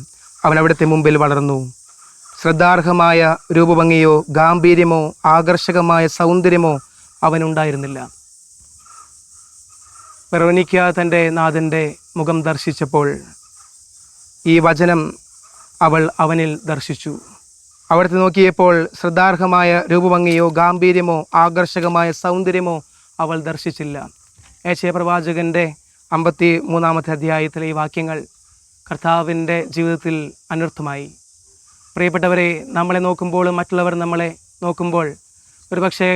അവൻ അവിടുത്തെ മുമ്പിൽ വളർന്നു. ശ്രദ്ധാർഹമായ രൂപഭംഗിയോ ഗാംഭീര്യമോ ആകർഷകമായ സൗന്ദര്യമോ അവനുണ്ടായിരുന്നില്ല. വെറോനിക്ക തൻ്റെ നാഥൻ്റെ മുഖം ദർശിച്ചപ്പോൾ ഈ വചനം അവൾ അവനിൽ ദർശിച്ചു. അവിടുത്തെ നോക്കിയപ്പോൾ ശ്രദ്ധാർഹമായ രൂപഭംഗിയോ ഗാംഭീര്യമോ ആകർഷകമായ സൗന്ദര്യമോ അവൾ ദർശിച്ചില്ല. യെശയ്യാ പ്രവാചകന്റെ 53-ാമത്തെ അധ്യായത്തിലെ ഈ വാക്യങ്ങൾ കർത്താവിൻ്റെ ജീവിതത്തിൽ അനർത്ഥമായി. പ്രിയപ്പെട്ടവരെ, നമ്മളെ നോക്കുമ്പോൾ മറ്റുള്ളവർ നമ്മളെ നോക്കുമ്പോൾ ഒരുപക്ഷെ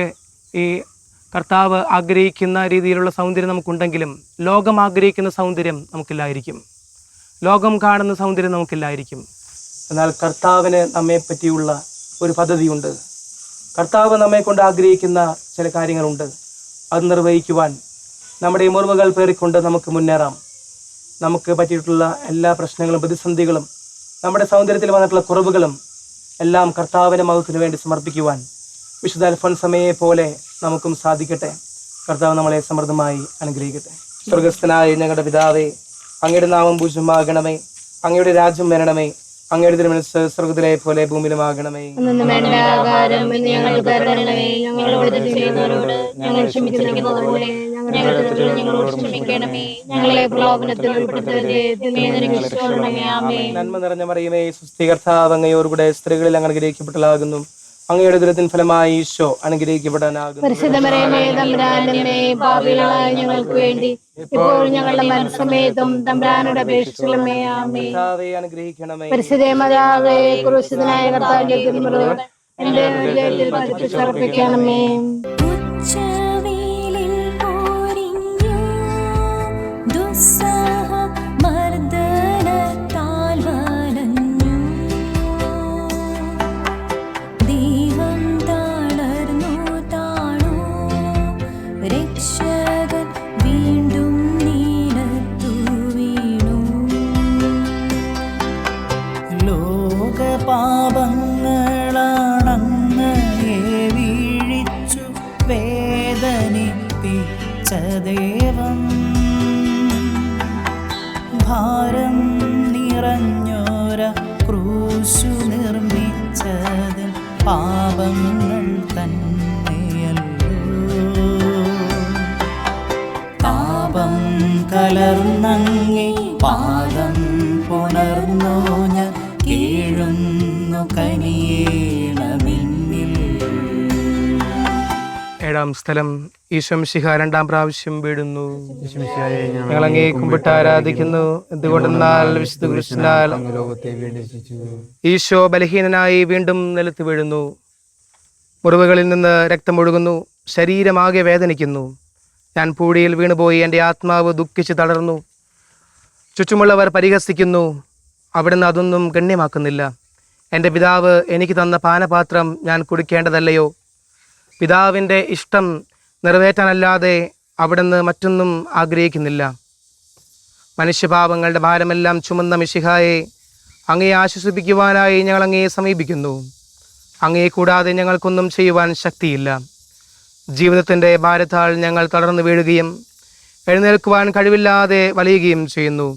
ഈ കർത്താവ് ആഗ്രഹിക്കുന്ന രീതിയിലുള്ള സൗന്ദര്യം നമുക്കുണ്ടെങ്കിലും ലോകം ആഗ്രഹിക്കുന്ന സൗന്ദര്യം നമുക്കില്ലായിരിക്കും, ലോകം കാണുന്ന സൗന്ദര്യം നമുക്കില്ലായിരിക്കും. എന്നാൽ കർത്താവിന് നമ്മെ പറ്റിയുള്ള ഒരു പദ്ധതിയുണ്ട്. കർത്താവ് നമ്മെ കൊണ്ട് ആഗ്രഹിക്കുന്ന ചില കാര്യങ്ങളുണ്ട്. അത് നിർവഹിക്കുവാൻ നമ്മുടെ മുറിവുകൾ പേറിക്കൊണ്ട് നമുക്ക് മുന്നേറാം. നമുക്ക് പറ്റിയിട്ടുള്ള എല്ലാ പ്രശ്നങ്ങളും പ്രതിസന്ധികളും നമ്മുടെ സൗന്ദര്യത്തിൽ വന്നിട്ടുള്ള കുറവുകളും എല്ലാം കർത്താവിൻ്റെ മഹത്വത്തിന് വേണ്ടി സമർപ്പിക്കുവാൻ വിശുദ്ധ അൽഫോൻസമയെ പോലെ നമുക്കും സാധിക്കട്ടെ. കർത്താവ് നമ്മളെ സമൃദ്ധമായി അനുഗ്രഹിക്കട്ടെ. സ്വർഗസ്ഥനായ ഞങ്ങളുടെ പിതാവേ, അങ്ങയുടെ നാമം പൂജ്യമാകണമേ, അങ്ങയുടെ രാജ്യം വരണമേ, അങ്ങയുടെ തിരുമനസ്സ് സ്വർഗത്തിലെ പോലെ ഭൂമിയിലുമാകണമേ. അന്നു വേണ്ട ആഹാരം ഇന്ന് ഞങ്ങൾക്ക് തരണമേ. ഞങ്ങളോട് തെറ്റ് ചെയ്യുന്നവരോട് ഞങ്ങൾ ക്ഷമിച്ചിരിക്കുന്നത് പോലെ ഞങ്ങളുടെ തെറ്റുകൾ ഞങ്ങളോട് ക്ഷമിക്കണമേ. ഞങ്ങളെ പ്രലോഭനത്തിൽ ഉൾപ്പെടുത്തരുതേ, തിന്മയിൽ നിന്ന് രക്ഷിച്ചുകൊള്ളണമേ. ആമേൻ. നന്മ നിറഞ്ഞ മറിയമേ, സുസ്ഥി കർത്താവ് അങ്ങയോടുകൂടെ സ്ത്രീകളിൽ അങ്ങ് അനുഗ്രഹിക്കപ്പെട്ടതാകുന്നു. അങ്ങയുടെ ദുരിതത്തിൻ ഫലമായി ഈശോ അനുഗ്രഹിക്കപ്പെടാനാകുന്നു. പരിശുദ്ധ മറിയമേ, തമ്പുരാന്റെ അമ്മേ, പാപികളായ ഞങ്ങൾക്ക് വേണ്ടി ഇപ്പോൾ ഞങ്ങളുടെ മരണസമയത്തും തമ്പുരാനോട് അപേക്ഷിക്കണമേ. ആമേൻ. കർത്താവേ അനുഗ്രഹിക്കണമേ. പരിശുദ്ധ മാതാവേ, ക്രൂശിതനായ കർത്താവിന്റെ തിരുമുറിവ് എന്റെ ഹൃദയത്തിൽ പതിപ്പിച്ചർപ്പിക്കണമേ. ഉച്ചവെയിലിൽ പോരിഞ്ഞു ദുസ്സഹ മർദ്ദനത്താൽ വലഞ്ഞു. ദൈവം തളർന്നു താണു, രക്ഷകൻ വീണ്ടും നിലത്തു വീണു. ലോകപാപങ്ങളാണങ്ങയെ വീഴിച്ചു വേദനിപ്പിച്ച ദൈവം. ഭാരം നിറഞ്ഞോര ക്രൂശു നിർമ്മിച്ചതിൽ പാപങ്ങൾ തന്നെയല്ലോ. പാപം കലർന്നങ്ങി പാദം പുണർന്നോ ഞാൻ കീഴുന്നു കനിയേണമെന്നിൽ. ഏഴാം സ്ഥലം. ഈശോമിശിഹ രണ്ടാം പ്രാവശ്യം വീഴുന്നു. ഞങ്ങൾ അങ്ങേ കുമ്പിട്ട് ആരാധിക്കുന്നു. എന്തുകൊണ്ടെന്നാൽ വിശുദ്ധ കൃഷ്ണനാൽ ഈശോ ബലഹീനനായി വീണ്ടും നിലത്ത് വീഴുന്നു. മുറിവുകളിൽ നിന്ന് രക്തമൊഴുകുന്നു. ശരീരമാകെ വേദനിക്കുന്നു. ഞാൻ പൂഴിയിൽ വീണുപോയി. എൻ്റെ ആത്മാവ് ദുഃഖിച്ച് തളർന്നു. ചുറ്റുമുള്ളവർ പരിഹസിക്കുന്നു. അവിടുന്ന് അതൊന്നും ഗണ്യമാക്കുന്നില്ല. എൻ്റെ പിതാവ് എനിക്ക് തന്ന പാനപാത്രം ഞാൻ കുടിക്കേണ്ടതല്ലയോ? പിതാവിൻ്റെ ഇഷ്ടം നിറവേറ്റാനല്ലാതെ അവിടുന്ന് മറ്റൊന്നും ആഗ്രഹിക്കുന്നില്ല. മനുഷ്യപാപങ്ങളുടെ ഭാരമെല്ലാം ചുമന്ന മിശിഹായെ, അങ്ങയെ ആശ്വസിപ്പിക്കുവാനായി ഞങ്ങൾ അങ്ങയെ സമീപിക്കുന്നു. അങ്ങയെ കൂടാതെ ഞങ്ങൾക്കൊന്നും ചെയ്യുവാൻ ശക്തിയില്ല. ജീവിതത്തിൻ്റെ ഭാരത്താൽ ഞങ്ങൾ തളർന്നു വീഴുകയും എഴുന്നേൽക്കുവാൻ കഴിവില്ലാതെ വലയുകയും ചെയ്യുന്നു.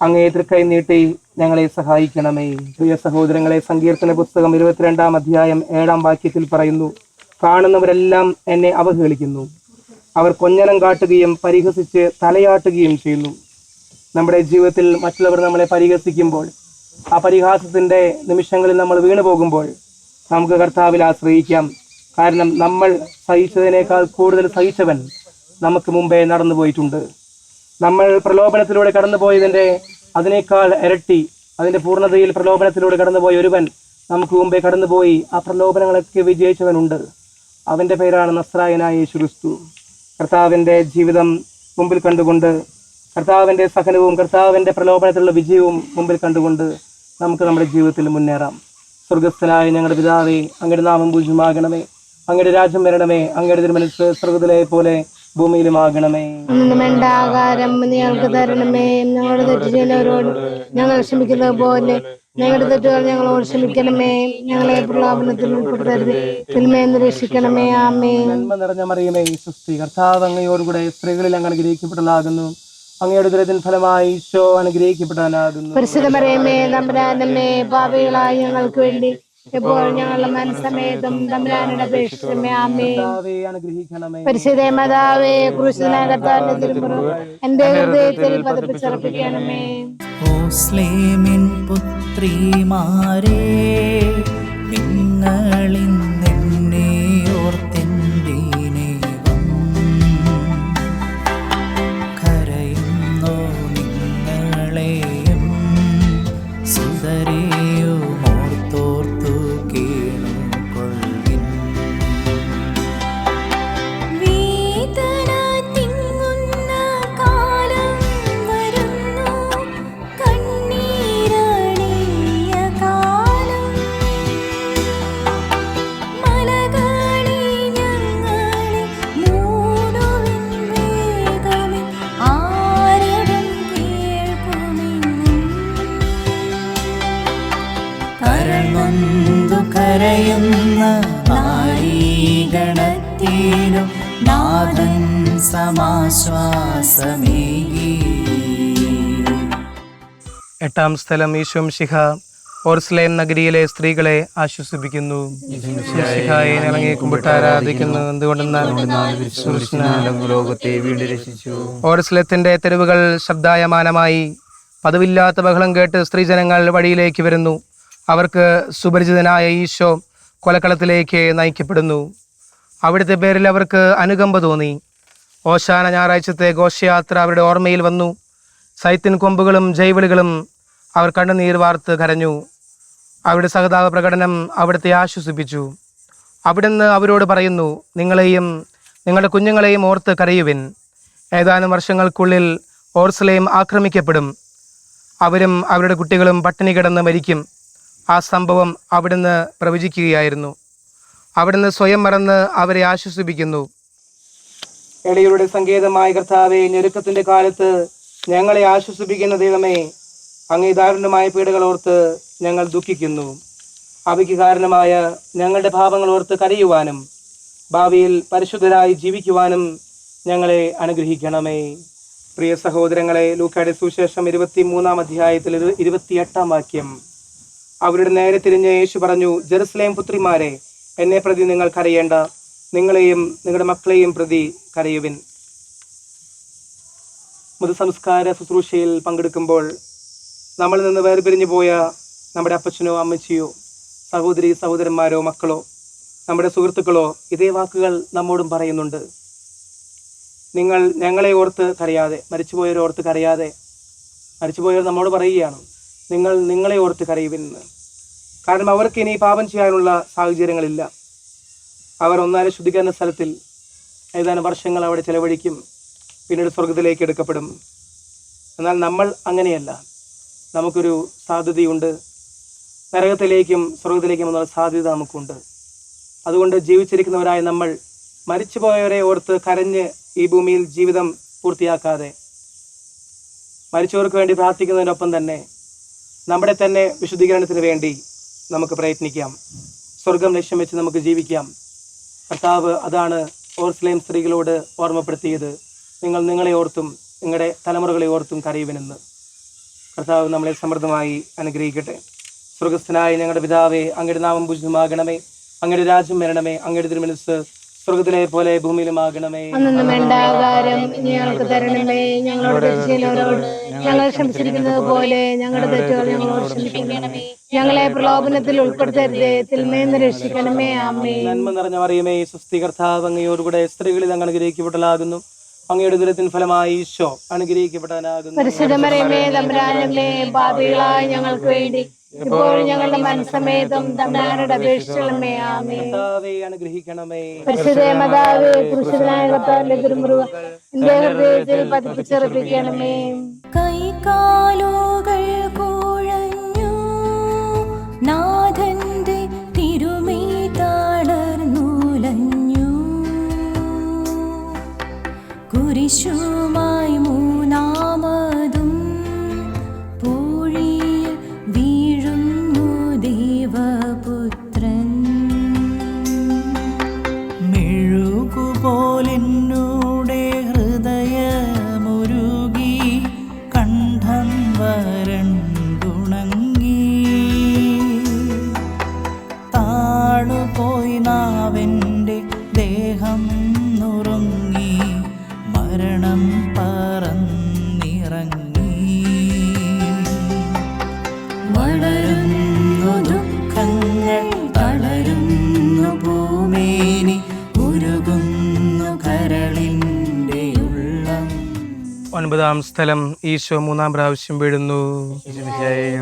അങ്ങേ തൃക്കൈ നീട്ടി ഞങ്ങളെ സഹായിക്കണമേ. പ്രിയ സഹോദരങ്ങളെ, സങ്കീർത്തന പുസ്തകം 22-ാം അധ്യായം 7-ാം വാക്യത്തിൽ പറയുന്നു, കാണുന്നവരെല്ലാം എന്നെ അവഹേളിക്കുന്നു. അവർ കൊഞ്ഞനം കാട്ടുകയും പരിഹസിച്ച് തലയാട്ടുകയും ചെയ്യുന്നു. നമ്മുടെ ജീവിതത്തിൽ മറ്റുള്ളവർ നമ്മളെ പരിഹസിക്കുമ്പോൾ, ആ പരിഹാസത്തിൻ്റെ നിമിഷങ്ങളിൽ നമ്മൾ വീണു പോകുമ്പോൾ നമുക്ക് കർത്താവിൽ ആശ്രയിക്കാം. കാരണം നമ്മൾ സഹിച്ചതിനേക്കാൾ കൂടുതൽ സഹിച്ചവൻ നമുക്ക് മുമ്പേ നടന്നു പോയിട്ടുണ്ട്. നമ്മൾ പ്രലോഭനത്തിലൂടെ കടന്നുപോയതിൻ്റെ അതിനേക്കാൾ ഇരട്ടി, അതിൻ്റെ പൂർണ്ണതയിൽ പ്രലോഭനത്തിലൂടെ കടന്നുപോയ ഒരുവൻ നമുക്ക് മുമ്പേ കടന്നുപോയി. ആ പ്രലോഭനങ്ങളൊക്കെ വിജയിച്ചവനുണ്ട്. അവൻ്റെ പേരാണ് നസ്രായനായ യേശു ക്രിസ്തു. കർത്താവിൻ്റെ ജീവിതം മുമ്പിൽ കണ്ടുകൊണ്ട്, കർത്താവിൻ്റെ സഹനവും കർത്താവിൻ്റെ പ്രലോഭനത്തിലുള്ള വിജയവും മുമ്പിൽ കണ്ടുകൊണ്ട് നമുക്ക് നമ്മുടെ ജീവിതത്തിൽ മുന്നേറാം. സ്വർഗസ്ഥനായ ഞങ്ങളുടെ പിതാവേ, അങ്ങയുടെ നാമം പൂജ്യമാകണമേ, അങ്ങയുടെ രാജ്യം വരണമേ, അങ്ങയുടെ തിരുമനസ്സ് സ്വർഗത്തിലെ പോലെ ഭൂമിയിലുമാകണമേ. അന്നു വേണ്ട ആഹാരം ഇന്ന് ഞങ്ങൾക്ക് തരണമേ. ഞങ്ങളുടെ തെറ്റ് ചെയ്യുന്നവരോട് ഞങ്ങൾ ക്ഷമിക്കുന്നത് പോലെ ഞങ്ങളുടെ തെറ്റുകൾ ഞങ്ങളോട് ക്ഷമിക്കണമേ. ഞങ്ങളെ പ്രലോഭനത്തിൽ ഉൾപ്പെടുത്തരുത്, തിന്മയിൽ നിന്ന് രക്ഷിക്കണമേ. ആമേൻ. നന്മ നിറഞ്ഞ മറിയമേ, സുസ്തി കർത്താവ് അങ്ങയോടുകൂടെ സ്ത്രീകളിൽ അങ്ങ് അനുഗ്രഹിക്കപ്പെട്ടതാകുന്നു. അങ്ങയുടെ ദുരിതത്തിൻ ഫലമായി ഈശോ അനുഗ്രഹിക്കപ്പെടാനാകുന്നു. പരിശുദ്ധ മറിയമേ, തമ്പുരാന്റെ അമ്മേ, പാപികളായ ഞങ്ങൾക്ക് വേണ്ടി ഇപ്പോൾ ഞങ്ങളുടെ മരണസമയത്തും തമ്പുരാനോട് അപേക്ഷിക്കണമേ. ആമേൻ. കർത്താവേ അനുഗ്രഹിക്കണമേ. പരിശുദ്ധ മാതാവേ, ക്രൂശിതനായ കർത്താവിന്റെ തിരുമുറിവ് എന്റെ ഹൃദയത്തിൽ പതിപ്പിച്ചർപ്പിക്കണമേ. ഓസ്ലേമിൻ പുത്രിമാരേ, നിങ്ങളിന്നെന്നെ ഓർത്തെന്തിനേകം കരയുന്നോ? നിങ്ങളെയും സുതരെയും ഓർത്തോ? വീണു നാഥൻ സമാശ്വാസമേകി. എട്ടാം സ്ഥലം ഈശോ മിശിഹ ഓർസ്ലേം നഗരിയിലെ സ്ത്രീകളെ ആശ്വസിപ്പിക്കുന്നു. മിശിഹായെ ഇണങ്ങി കുമ്പിട്ട് ആരാധിക്കുന്നു. എന്തുകൊണ്ടെന്നാൽ ലോകത്തെ വീണ്ടും രക്ഷിച്ചു. ഓർസ്ലേത്തിന്റെ തെരുവുകൾ ശബ്ദായമാനമായി. പതിവില്ലാത്ത ബഹളം കേട്ട് സ്ത്രീജനങ്ങൾ വഴിയിലേക്ക് വരുന്നു. അവർക്ക് സുപരിചിതനായ ഈശോ കൊലക്കളത്തിലേക്ക് നയിക്കപ്പെടുന്നു. അവിടുത്തെ പേരിൽ അവർക്ക് അനുകമ്പ തോന്നി. ഓശാന ഞായറാഴ്ചത്തെ ഘോഷയാത്ര അവരുടെ ഓർമ്മയിൽ വന്നു. സൈത്തിൻ കൊമ്പുകളും ജൈവളികളും അവർ കണ്ണുനീർ വാർത്ത് കരഞ്ഞു. അവരുടെ സഹതാപ പ്രകടനം അവിടുത്തെ ആശ്വസിപ്പിച്ചു. അവിടുന്ന് അവരോട് പറയുന്നു, നിങ്ങളെയും നിങ്ങളുടെ കുഞ്ഞുങ്ങളെയും ഓർത്ത് കരയുവിൻ. ഏതാനും വർഷങ്ങൾക്കുള്ളിൽ ഓർസ്ലേം ആക്രമിക്കപ്പെടും. അവരും അവരുടെ കുട്ടികളും പട്ടിണി കിടന്ന് മരിക്കും. ആ സംഭവം അവിടുന്ന് പ്രവചിക്കുകയായിരുന്നു. അവിടുന്ന് സ്വയം മറന്ന് അവരെ ആശ്വസിപ്പിക്കുന്നു. എളിയരുടെ സങ്കേതമായ കർത്താവേ, ഞെരുക്കത്തിന്റെ കാലത്ത് ഞങ്ങളെ ആശ്വസിപ്പിക്കുന്ന ദൈവമേ, അങ്ങേ ദാരുണമായ പീഡകൾ ഓർത്ത് ഞങ്ങൾ ദുഃഖിക്കുന്നു. അവയ്ക്ക് കാരണമായ ഞങ്ങളുടെ പാപങ്ങൾ ഓർത്ത് കരയുവാനും ഭാവിയിൽ പരിശുദ്ധരായി ജീവിക്കുവാനും ഞങ്ങളെ അനുഗ്രഹിക്കണമേ. പ്രിയ സഹോദരങ്ങളെ, ലൂക്കായുടെ സുവിശേഷം 23-ാം അധ്യായത്തിൽ 28-ാം വാക്യം. അവരുടെ നേരെ തിരിഞ്ഞ് യേശു പറഞ്ഞു, ജെറുസലേം പുത്രിമാരെ, എന്നെ പ്രതി നിങ്ങൾ കരയേണ്ട, നിങ്ങളെയും നിങ്ങളുടെ മക്കളെയും പ്രതി കരയുവിൻ. മതസംസ്കാര ശുശ്രൂഷയിൽ പങ്കെടുക്കുമ്പോൾ നമ്മളിൽ നിന്ന് വേർപിരിഞ്ഞു പോയ നമ്മുടെ അപ്പച്ചനോ അമ്മച്ചിയോ സഹോദരി സഹോദരന്മാരോ മക്കളോ നമ്മുടെ സുഹൃത്തുക്കളോ ഇതേ വാക്കുകൾ നമ്മോടും പറയുന്നുണ്ട്. നിങ്ങൾ ഞങ്ങളെ ഓർത്ത് കരയാതെ, മരിച്ചുപോയവരെ ഓർത്ത് കരയാതെ, മരിച്ചുപോയവർ നമ്മോട് പറയുകയാണ്, നിങ്ങൾ നിങ്ങളെ ഓർത്ത് കരയുവിനെന്ന്. കാരണം അവർക്ക് ഇനി പാപം ചെയ്യാനുള്ള സാഹചര്യങ്ങളില്ല. അവർ ഒന്നാലും ശുദ്ധീകരണ സ്ഥലത്തിൽ ഏതാനും വർഷങ്ങൾ അവിടെ ചെലവഴിക്കും, പിന്നീട് സ്വർഗത്തിലേക്ക് എടുക്കപ്പെടും. എന്നാൽ നമ്മൾ അങ്ങനെയല്ല. നമുക്കൊരു സാധ്യതയുണ്ട്. നരകത്തിലേക്കും സ്വർഗത്തിലേക്കും എന്നുള്ള സാധ്യത നമുക്കുണ്ട്. അതുകൊണ്ട് ജീവിച്ചിരിക്കുന്നവരായ നമ്മൾ മരിച്ചുപോയവരെ ഓർത്ത് കരഞ്ഞ് ഈ ഭൂമിയിൽ ജീവിതം പൂർത്തിയാക്കാതെ മരിച്ചവർക്ക് വേണ്ടി പ്രാർത്ഥിക്കുന്നതിനൊപ്പം തന്നെ നമ്മുടെ തന്നെ വിശുദ്ധീകരണത്തിന് വേണ്ടി നമുക്ക് പ്രയത്നിക്കാം. സ്വർഗം ലക്ഷ്യം വെച്ച് നമുക്ക് ജീവിക്കാം. കർത്താവ് അതാണ് ഓർസ്ലേം സ്ത്രീകളോട് ഓർമ്മപ്പെടുത്തിയത്. നിങ്ങൾ നിങ്ങളെ ഓർത്തും നിങ്ങളുടെ തലമുറകളെ ഓർത്തും കരയുവിനെന്ന്. കർത്താവ് നമ്മളെ സമൃദ്ധമായി അനുഗ്രഹിക്കട്ടെ. സ്വർഗസ്ഥനായ ഞങ്ങളുടെ പിതാവേ, അങ്ങയുടെ നാമം പൂജിതമാകണമേ, അങ്ങയുടെ രാജ്യം വരണമേ, അങ്ങയുടെ തിരുമനസ്സ് സ്വർഗത്തിലെ പോലെ ഭൂമിയിലുമാകണമേ. അന്നു വേണ്ട ആഹാരം ഇനി ഞങ്ങൾക്ക് തരണമേ. ഞങ്ങളോട് തെറ്റ് ചെയ്യുന്നവരോട് ഞങ്ങൾ ക്ഷമിച്ചിരിക്കുന്നത് പോലെ ഞങ്ങളുടെ തെറ്റുകൾ ഞങ്ങളോട് ക്ഷമിക്കണമേ. ഞങ്ങളെ പ്രലോഭനത്തിൽ ഉൾപ്പെടുത്തരുതേ, തിന്മയിൽ രക്ഷിക്കണമേ. ആമേൻ. നന്മ നിറഞ്ഞ മറിയമേ, സ്വസ്തി, കർത്താവ് അങ്ങയോടുകൂടെ സ്ത്രീകളിൽ അങ്ങ് അനുഗ്രഹിക്കപ്പെട്ടതാകുന്നു. അങ്ങയുടെ ദുരിതത്തിന് ഫലമായി ഈശോ അനുഗ്രഹിക്കപ്പെടാനാകുന്നു. പരിശുദ്ധ മറിയമേ, തമ്പുരാനമ്മേ, പാപികളായ ഞങ്ങൾക്ക് വേണ്ടി ഇപ്പോൾ ഞങ്ങളുടെ മനസ്സമേതം തമ്പുരാനോട് അപേക്ഷിക്കണമേ. ആമേൻ. കർത്താവേ അനുഗ്രഹിക്കണമേ. പരിശുദ്ധ മാതാവേ, പുരുഷനായ കർത്താവിന്റെ തിരുമുറിവ് എന്റെ ഹൃദയത്തിൽ പതിപ്പിച്ചെറുപ്പിക്കണമേ. കൈകാലുകൾ കുഴഞ്ഞു, നാഥന്റെ തിരുമൈ തളർന്നുലഞ്ഞു. കുരിശുമായി മൂന്നാമതും പൂഴിയിൽ വീഴുന്നു ദേവപുത്രൻ. മെഴുകുപോലെന്നൂടെ ഹൃദയമുരുകി, കണ്ഠം വരണ്ടുണങ്ങി, താണുപോയി നാവെൻ്റെ ദേഹം നുറുങ്ങി, മരണം പറന്നിറങ്ങി. വളരുന്നു ദുഃഖങ്ങൾ, തളരുന്നു ഭൂമേനി, ഉരുകുന്നു കരളിൻ്റെ ഉള്ളം. 9-ാം സ്ഥലം ഈശോ 3-ാം പ്രാവശ്യം വീഴുന്നു.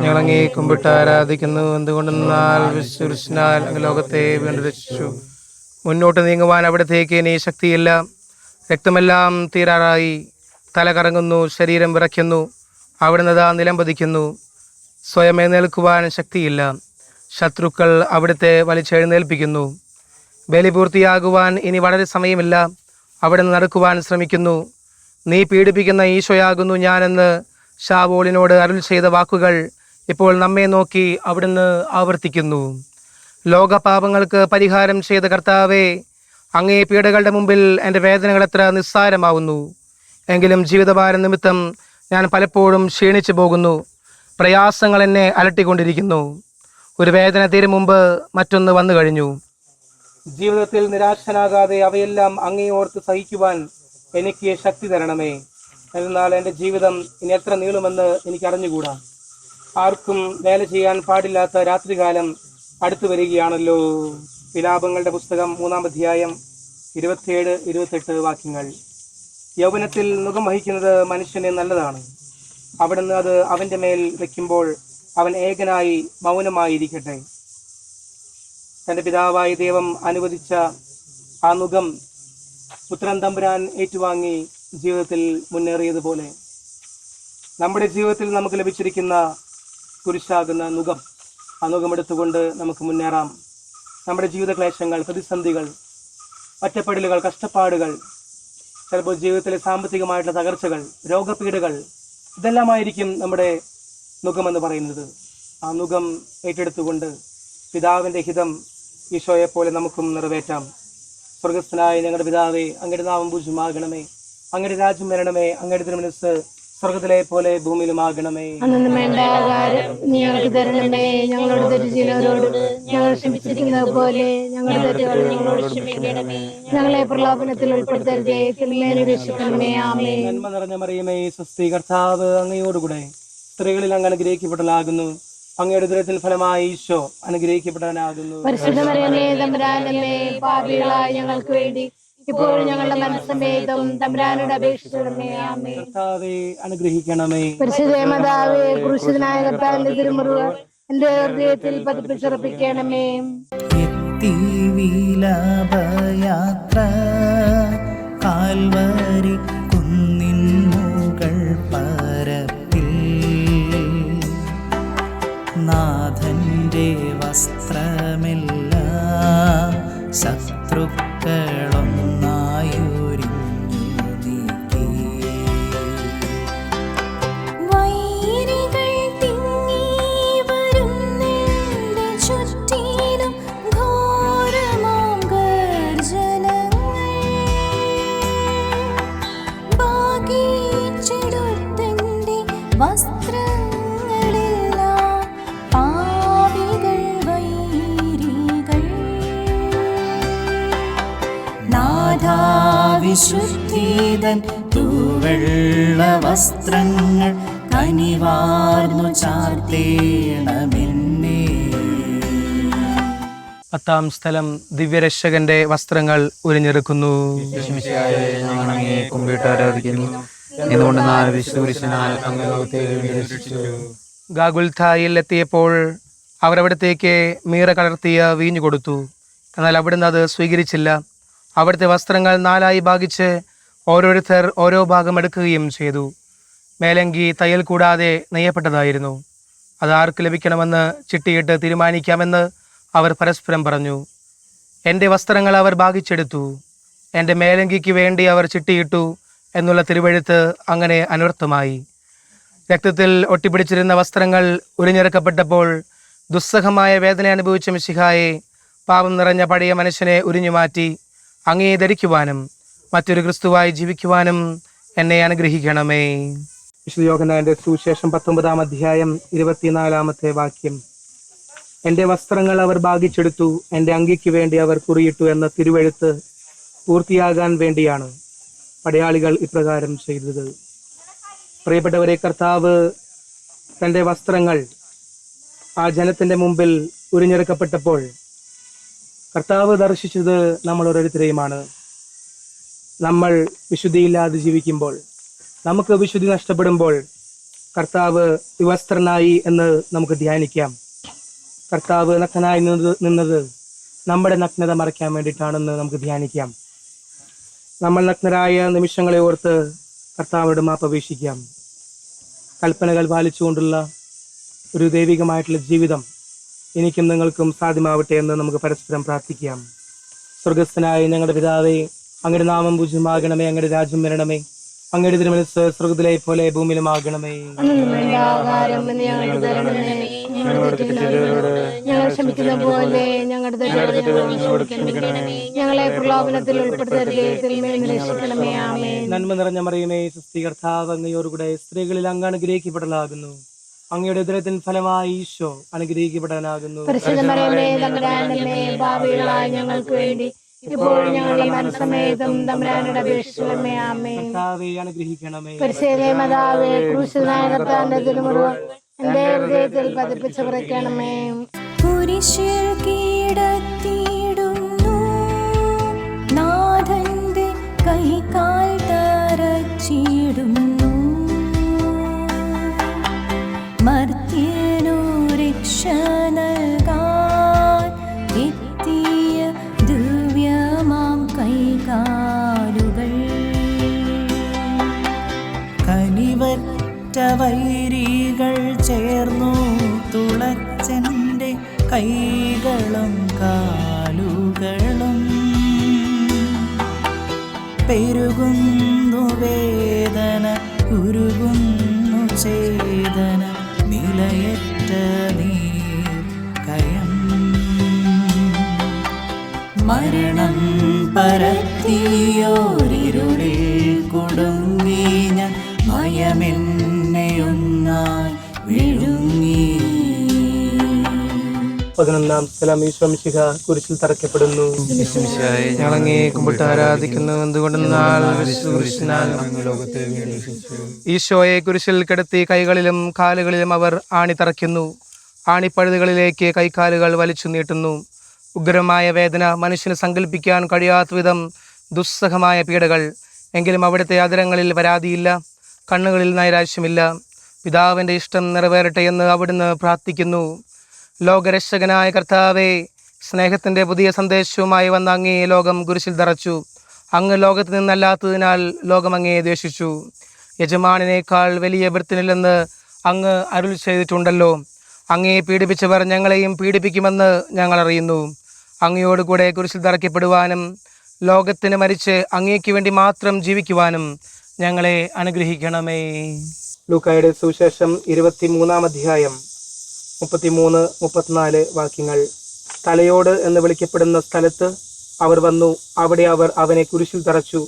ഞങ്ങൾ അങ്ങേ കുമ്പിട്ട് ആരാധിക്കുന്നു. എന്തുകൊണ്ടെന്നാൽ വിശുദ്ധനാൽ അങ്ങ് ലോകത്തെ വീണ്ടും രക്ഷിച്ചു. മുന്നോട്ട് നീങ്ങുവാൻ അവിടത്തേക്ക് ഇനി ശക്തിയില്ല. രക്തമെല്ലാം തീരാറായി. തല കറങ്ങുന്നു, ശരീരം വിറയ്ക്കുന്നു. അവിടുന്ന് ദാ നിലം പതിക്കുന്നു. സ്വയം എഴുന്നേൽക്കുവാൻ ശക്തിയില്ല. ശത്രുക്കൾ അവിടുത്തെ വലിച്ചെഴുന്നേൽപ്പിക്കുന്നു. ബലി പൂർത്തിയാകുവാൻ ഇനി വളരെ സമയമില്ല. അവിടുന്ന് നടക്കുവാൻ ശ്രമിക്കുന്നു. നീ പീഡിപ്പിക്കുന്ന ഈശോയാകുന്നു ഞാനെന്ന് ശാവോളിനോട് അരുൾ ചെയ്ത വാക്കുകൾ ഇപ്പോൾ നമ്മെ നോക്കി അവിടുന്ന് ആവർത്തിക്കുന്നു. ലോകപാപങ്ങൾക്ക് പരിഹാരം ചെയ്ത കർത്താവേ, അങ്ങേ പീഡകളുടെ മുമ്പിൽ എൻ്റെ വേദനകൾ എത്ര നിസ്സാരമാവുന്നു. എങ്കിലും ജീവിതഭാരം നിമിത്തം ഞാൻ പലപ്പോഴും ക്ഷീണിച്ചു പോകുന്നു. പ്രയാസങ്ങൾ എന്നെ അലട്ടിക്കൊണ്ടിരിക്കുന്നു. ഒരു വേദന തീരും മുമ്പ് മറ്റൊന്ന് വന്നു കഴിഞ്ഞു. ജീവിതത്തിൽ നിരാശനാകാതെ അവയെല്ലാം അങ്ങേ ഓർത്ത് സഹിക്കുവാൻ എനിക്ക് ശക്തി തരണമേ. എന്നാൽ എൻ്റെ ജീവിതം ഇനി എത്ര നീളുമെന്ന് എനിക്ക് അറിഞ്ഞുകൂടാ. ആർക്കും വേല ചെയ്യാൻ പാടില്ലാത്ത രാത്രികാലം അടുത്തു വരികയാണല്ലോ. വിലാപങ്ങളുടെ പുസ്തകം 3-ാം അധ്യായം 27-28 വാക്യങ്ങൾ. യൗവനത്തിൽ മുഖം വഹിക്കുന്നത് മനുഷ്യന് നല്ലതാണ്. അവിടുന്ന് അത് അവൻ്റെ മേൽ വയ്ക്കുമ്പോൾ അവൻ ഏകനായി മൗനമായിരിക്കട്ടെ. തൻ്റെ പിതാവായ ദൈവം അനുവദിച്ച ആ മുഖം പുത്രൻ തമ്പുരാൻ ഏറ്റുവാങ്ങി ജീവിതത്തിൽ മുന്നേറിയതുപോലെ നമ്മുടെ ജീവിതത്തിൽ നമുക്ക് ലഭിച്ചിരിക്കുന്ന കുരിശാകുന്ന നുകം, ആ നുകമെടുത്തുകൊണ്ട് നമുക്ക് മുന്നേറാം. നമ്മുടെ ജീവിത ക്ലേശങ്ങൾ, പ്രതിസന്ധികൾ, ഒറ്റപ്പെടലുകൾ, കഷ്ടപ്പാടുകൾ, ചിലപ്പോൾ ജീവിതത്തിലെ സാമ്പത്തികമായിട്ടുള്ള തകർച്ചകൾ, രോഗപീഠകൾ, ഇതെല്ലാമായിരിക്കും നമ്മുടെ നുകമെന്ന് പറയുന്നത്. ആ നുകം ഏറ്റെടുത്തുകൊണ്ട് പിതാവിൻ്റെ ഹിതം ഈശോയെ പോലെ നമുക്കും നിറവേറ്റാം. സ്വർഗസ്ഥനായ ഞങ്ങളുടെ പിതാവേ, അങ്ങയുടെ നാമം പൂജ്യമാകണമേ, അങ്ങയുടെ രാജ്യം വരണമേ, അങ്ങയുടെ തിരുമനസ്സ് സ്വർഗത്തിലെ പോലെ ഭൂമിയിലുമാകണമേ. അന്നു വേണ്ട ആഹാരം നീ ഞങ്ങൾക്ക് തരണമേ. ഞങ്ങളോട് തെറ്റ് ചെയ്യുന്നവരോട് ഞങ്ങൾ ക്ഷമിച്ചിരിക്കുന്നത് പോലെ ഞങ്ങളുടെ തെറ്റുകൾ ഞങ്ങളോട് ക്ഷമിക്കണമേ. ഞങ്ങളെ പ്രലോഭനത്തിൽ ഉൾപ്പെടുത്തരുതേ, തിന്മയിൽ രക്ഷിക്കണമേ. ആമേൻ. നന്മ നിറഞ്ഞ മറിയമേ, സ്വസ്തി, കർത്താവ് അങ്ങയോടുകൂടെ സ്ത്രീകളിൽ അങ്ങ് അനുഗ്രഹിക്കപ്പെട്ടവളാകുന്നു. അങ്ങയുടെ ഉദരത്തിൻ ഫലമായി ഈശോ അനുഗ്രഹിക്കപ്പെട്ടവനാകുന്നു. പരിശുദ്ധ മറിയമേ, തമ്പുരാനമ്മേ, പാപികളായ ഞങ്ങൾക്ക് വേണ്ടി ഇപ്പോഴും ഞങ്ങളുടെ മനസ്സമേതം തമ്പുരാനോട് അപേക്ഷിച്ചിടണമേ. ആമേൻ. കർത്താവേ അനുഗ്രഹിക്കണമേ. പരിശുദ്ധ മാതാവേ, ക്രൂശിതനായ കർത്താവിന്റെ തിരുമുറിവ് എന്റെ ഹൃദയത്തിൽ പതിപ്പിച്ചുറപ്പിക്കണമേ. എത്തി വിലാപയാത്ര കാൽവരി കുന്നിൻ മുകൾ പരപ്പിൽ നാഥന്റെ വസ്ത്രമെല്ലാം ശത്രുക്കളൊന്നായൊരിഞ്ഞു നീക്കി. വൈരികൾ തിങ്ങി വരുന്നെന്റെ ചുറ്റിലും ഘോരമാം ഗർജനങ്ങൾ. ഭാഗിച്ചെടുത്തെന്റെ വസ്ത്രങ്ങളെല്ലാം പാപികൾ വൈരികൾ. നാഥാവിശുദ്ധീതൻ തൂവെള്ള വസ്ത്രങ്ങൾ കനിവാർന്നു ചാർത്തേണമെന്നേ. 10-ാം സ്ഥലം ദിവ്യരക്ഷകന്റെ വസ്ത്രങ്ങൾ ഉരിഞ്ഞെടുക്കുന്നു. ഞങ്ങൾ അങ്ങയെ കുമ്പിട്ട് ആരാധിക്കുന്നു. എന്തുകൊണ്ട് വിശുദ്ധ അങ്ങ് ലോകത്തെ രക്ഷിച്ചു. ഗാഗുൽഥായിൽ എത്തിയപ്പോൾ അവർ അവിടത്തേക്ക് മീറ കലർത്തിയ വീഞ്ഞു കൊടുത്തു. എന്നാൽ അവിടുന്ന് അത് സ്വീകരിച്ചില്ല. അവിടുത്തെ വസ്ത്രങ്ങൾ 4ആയി ഭാഗിച്ച് ഓരോരുത്തർ ഓരോ ഭാഗം എടുക്കുകയും ചെയ്തു. മേലങ്കി തയ്യൽ കൂടാതെ നെയ്യപ്പെട്ടതായിരുന്നു. അത് ആർക്ക് ലഭിക്കണമെന്ന് ചിട്ടിയിട്ട് തീരുമാനിക്കാമെന്ന് അവർ പരസ്പരം പറഞ്ഞു. എൻ്റെ വസ്ത്രങ്ങൾ അവർ ഭാഗിച്ചെടുത്തു, എൻ്റെ മേലങ്കിക്ക് വേണ്ടി അവർ ചിട്ടിയിട്ടു എന്നുള്ള തിരുവെഴുത്ത് അങ്ങനെ അനർത്ഥമായി. രക്തത്തിൽ ഒട്ടിപ്പിടിച്ചിരുന്ന വസ്ത്രങ്ങൾ ഉരിഞ്ഞെടുക്കപ്പെട്ടപ്പോൾ ദുസ്സഹമായ വേദന അനുഭവിച്ച മിശിഹായെ, പാപം നിറഞ്ഞ പഴയ മനുഷ്യനെ ഉരിഞ്ഞുമാറ്റി അങ്ങയെ ധരിക്കുവാനും മറ്റൊരു ക്രിസ്തുവായി ജീവിക്കുവാനും എന്നെ അനുഗ്രഹിക്കണമേ. വിശുദ്ധ യോഹന്നാന്റെ സുവിശേഷം 19-ാം അധ്യായം 24-ാമത്തെ വാക്യം. എൻ്റെ വസ്ത്രങ്ങൾ അവർ ഭാഗിച്ചെടുത്തു, എൻ്റെ അങ്കിക്ക് വേണ്ടി അവർ കുറിയിട്ടു എന്ന തിരുവെഴുത്ത് പൂർത്തിയാകാൻ വേണ്ടിയാണ് പടയാളികൾ ഇപ്രകാരം ചെയ്തത്. പ്രിയപ്പെട്ടവരെ, കർത്താവ് തൻ്റെ വസ്ത്രങ്ങൾ ആ ജനത്തിൻ്റെ മുമ്പിൽ ഉരിഞ്ഞെടുക്കപ്പെട്ടപ്പോൾ കർത്താവ് ദർശിച്ചത് നമ്മൾ ഓരോരുത്തരെയുമാണ്. നമ്മൾ വിശുദ്ധിയില്ലാതെ ജീവിക്കുമ്പോൾ, നമുക്ക് വിശുദ്ധി നഷ്ടപ്പെടുമ്പോൾ കർത്താവ് വിവസ്ത്രനായി എന്ന് നമുക്ക് ധ്യാനിക്കാം. കർത്താവ് നഗ്നനായി നിന്നത് നമ്മുടെ നഗ്നത മറയ്ക്കാൻ വേണ്ടിയിട്ടാണെന്ന് നമുക്ക് ധ്യാനിക്കാം. നമ്മൾ നഗ്നരായ നിമിഷങ്ങളെ ഓർത്ത് കർത്താവോട് മാപ്പപേക്ഷിക്കാം. കൽപ്പനകൾ പാലിച്ചുകൊണ്ടുള്ള ഒരു ദൈവികമായിട്ടുള്ള ജീവിതം എനിക്കും നിങ്ങൾക്കും സാധ്യമാവട്ടെ എന്ന് നമുക്ക് പരസ്പരം പ്രാർത്ഥിക്കാം. സ്വർഗസ്ഥനായ ഞങ്ങളുടെ പിതാവേ, അങ്ങയുടെ നാമം പൂജ്യമാകണമേ, അങ്ങയുടെ രാജ്യം വരണമേ, അങ്ങയുടെ തിരുമനസ്സ് സ്വർഗത്തിലെ പോലെ ഭൂമിയിലുമാകണമേ. അന്നു വേണ്ട ആഹാരം ഇന്ന് ഞങ്ങൾക്ക് തരണമേ. ഞങ്ങളുടെ തെറ്റ് ചെയ്തവരോട് ഞങ്ങൾ ക്ഷമിക്കുന്ന പോലെ ഞങ്ങളുടെ തെറ്റുകൾ ഞങ്ങളോട് ക്ഷമിക്കണമേ. ഞങ്ങളെ പ്രലോഭനത്തിൽ ഉൾപ്പെടുത്തരുതേ, തിന്മയിൽ നിന്ന് രക്ഷിക്കണമേ. ആമേൻ. നന്മ നിറഞ്ഞ മറിയമേ, സുസ്ഥി കർത്താവ് അങ്ങയോടുകൂടെ സ്ത്രീകളിൽ അങ്ങ് അനുഗ്രഹിക്കപ്പെടലാകുന്നു. അങ്ങയുടെ ഉദരത്തിൻ ഫലമായി ഈശോ അനുഗ്രഹിക്കപ്പെടാനാകുന്നു. പരിശുദ്ധ മറിയമേ, തമ്പുരാന്റെ അമ്മേ, പാപികളായ ഞങ്ങൾക്ക് വേണ്ടി ഇപ്പോൾ ഞങ്ങളുടെ മരണസമയത്തും തമ്പുരാനോട് അപേക്ഷിക്കണമേ. ആമേൻ. കർത്താവേ അനുഗ്രഹിക്കണമേ. പരിശുദ്ധ മാതാവേ, ക്രൂശിതനായ കർത്താവിന്റെ തിരുമുറിവ് എന്റെ ഹൃദയത്തിൽ പതിപ്പിച്ച് പറയണമേ. കുരിശിൽ കീഴടത്തിയിടുന്നു നാഥന്റെ കൈകാൽ തറച്ചിടുന്നു. മർത്യനു രക്ഷ നൽകാൻ എത്തിയ ദിവ്യമാം കൈകാലുകൾ. കനിവറ്റ വൈരികൾ ചേർന്നു തുളച്ചെൻ്റെ കൈകളും കാലുകളും. പെരുകുന്നു വേദന, ഉരുകുന്നു ചേതന, നിലയറ്റ നീർക്കയം. മരണം പരത്തിയോരിരുളിൽ കുടുങ്ങി ഞാൻ, ഭയമെന്നെയൊന്നായി വിഴുങ്ങി. 11-ാം സ്ഥലം ഈശോ മിശിഹ കുരിശിൽ തറയ്ക്കപ്പെടുന്നു. ഞങ്ങളങ്ങേ കുമ്പിട്ട് ആരാധിക്കുന്നു. എന്തുകൊണ്ടെന്നാൽ ഈശോയെ കുരിശിൽ കിടത്തി കൈകളിലും കാലുകളിലും അവർ ആണി തറയ്ക്കുന്നു. ആണിപ്പഴുതുകളിലേക്ക് കൈക്കാലുകൾ വലിച്ചു നീട്ടുന്നു. ഉഗ്രമായ വേദന, മനുഷ്യന് സങ്കല്പിക്കാൻ കഴിയാത്ത വിധം ദുസ്സഹമായ പീഡകൾ. എങ്കിലും അവിടുത്തെ ആദരങ്ങളിൽ പരാതിയില്ല, കണ്ണുകളിൽ നൈരാശ്യമില്ല. പിതാവിൻ്റെ ഇഷ്ടം നിറവേറട്ടെ എന്ന് അവിടുന്ന് പ്രാർത്ഥിക്കുന്നു. ലോകരക്ഷകനായ കർത്താവേ, സ്നേഹത്തിൻ്റെ പുതിയ സന്ദേശവുമായി വന്ന അങ്ങേ ലോകം കുരിശിൽ തറച്ചു. അങ്ങ് ലോകത്ത് നിന്നല്ലാത്തതിനാൽ ലോകം അങ്ങയെ ദ്വേഷിച്ചു. യജമാനേക്കാൾ വലിയ ഭൃത്യനില്ലെന്ന് അങ്ങ് അരുൾ ചെയ്തിട്ടുണ്ടല്ലോ. അങ്ങയെ പീഡിപ്പിച്ചവർ ഞങ്ങളെയും പീഡിപ്പിക്കുമെന്ന് ഞങ്ങൾ അറിയുന്നു. അങ്ങയോട് കൂടെ കുരിശിൽ തറയ്ക്കപ്പെടുവാനും ലോകത്തിന് മരിച്ച് അങ്ങേക്ക് വേണ്ടി മാത്രം ജീവിക്കുവാനും ഞങ്ങളെ അനുഗ്രഹിക്കണമേ. ലൂക്കായുടെ സുവിശേഷം 23-ാം അധ്യായം 33-34 വാക്യങ്ങൾ. തലയോട് എന്ന് വിളിക്കപ്പെടുന്ന സ്ഥലത്ത് അവർ വന്നു. അവിടെ അവർ അവനെ കുരിശിൽ തറച്ചു.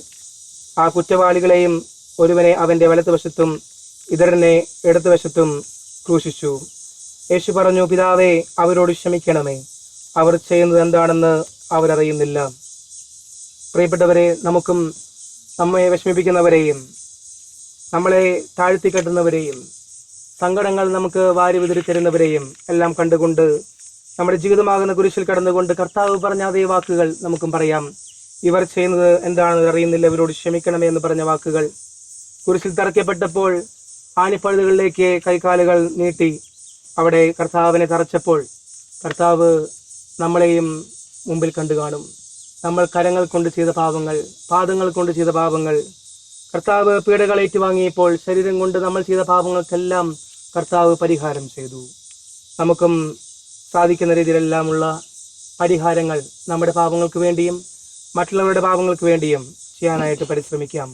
ആ കുറ്റവാളികളെയും ഒരുവനെ അവൻ്റെ വലത്തുവശത്തും ഇതരനെ ഇടതുവശത്തും ക്രൂശിച്ചു. യേശു പറഞ്ഞു, പിതാവേ, അവരോട് ക്ഷമിക്കണമേ, അവർ ചെയ്യുന്നത് എന്താണെന്ന് അവരറിയുന്നില്ല. പ്രിയപ്പെട്ടവരെ, നമുക്കും നമ്മെ വിഷമിപ്പിക്കുന്നവരെയും നമ്മളെ താഴ്ത്തിക്കെട്ടുന്നവരെയും സങ്കടങ്ങൾ നമുക്ക് വാരി വിതറി തരുന്നവരെയും എല്ലാം കണ്ടുകൊണ്ട് നമ്മുടെ ജീവിതമാകുന്ന കുരിശിൽ കടന്നുകൊണ്ട് കർത്താവ് പറഞ്ഞ അതേ വാക്കുകൾ നമുക്കും പറയാം. ഇവർ ചെയ്യുന്നത് എന്താണെന്ന് അറിയുന്നില്ല, ഇവരോട് ക്ഷമിക്കണമേ എന്ന് പറഞ്ഞ വാക്കുകൾ. കുരിശിൽ തറയ്ക്കപ്പെട്ടപ്പോൾ ആണിപ്പഴുതുകളിലേക്ക് കൈകാലുകൾ നീട്ടി അവിടെ കർത്താവിനെ തറച്ചപ്പോൾ കർത്താവ് നമ്മളെയും മുമ്പിൽ കണ്ടു കാണും. നമ്മൾ കരങ്ങൾ കൊണ്ട് ചെയ്ത പാപങ്ങൾ, പാദങ്ങൾ കൊണ്ട് ചെയ്ത പാപങ്ങൾ കർത്താവ് പീഡകൾ ഏറ്റുവാങ്ങിയപ്പോൾ ശരീരം കൊണ്ട് നമ്മൾ ചെയ്ത പാപങ്ങൾക്കെല്ലാം കർത്താവ് പരിഹാരം ചെയ്തു. നമുക്കും സാധിക്കുന്ന രീതിയിലെല്ലാമുള്ള പരിഹാരങ്ങൾ നമ്മുടെ പാപങ്ങൾക്ക് വേണ്ടിയും മറ്റുള്ളവരുടെ പാപങ്ങൾക്ക് വേണ്ടിയും ചെയ്യാനായിട്ട് പരിശ്രമിക്കാം.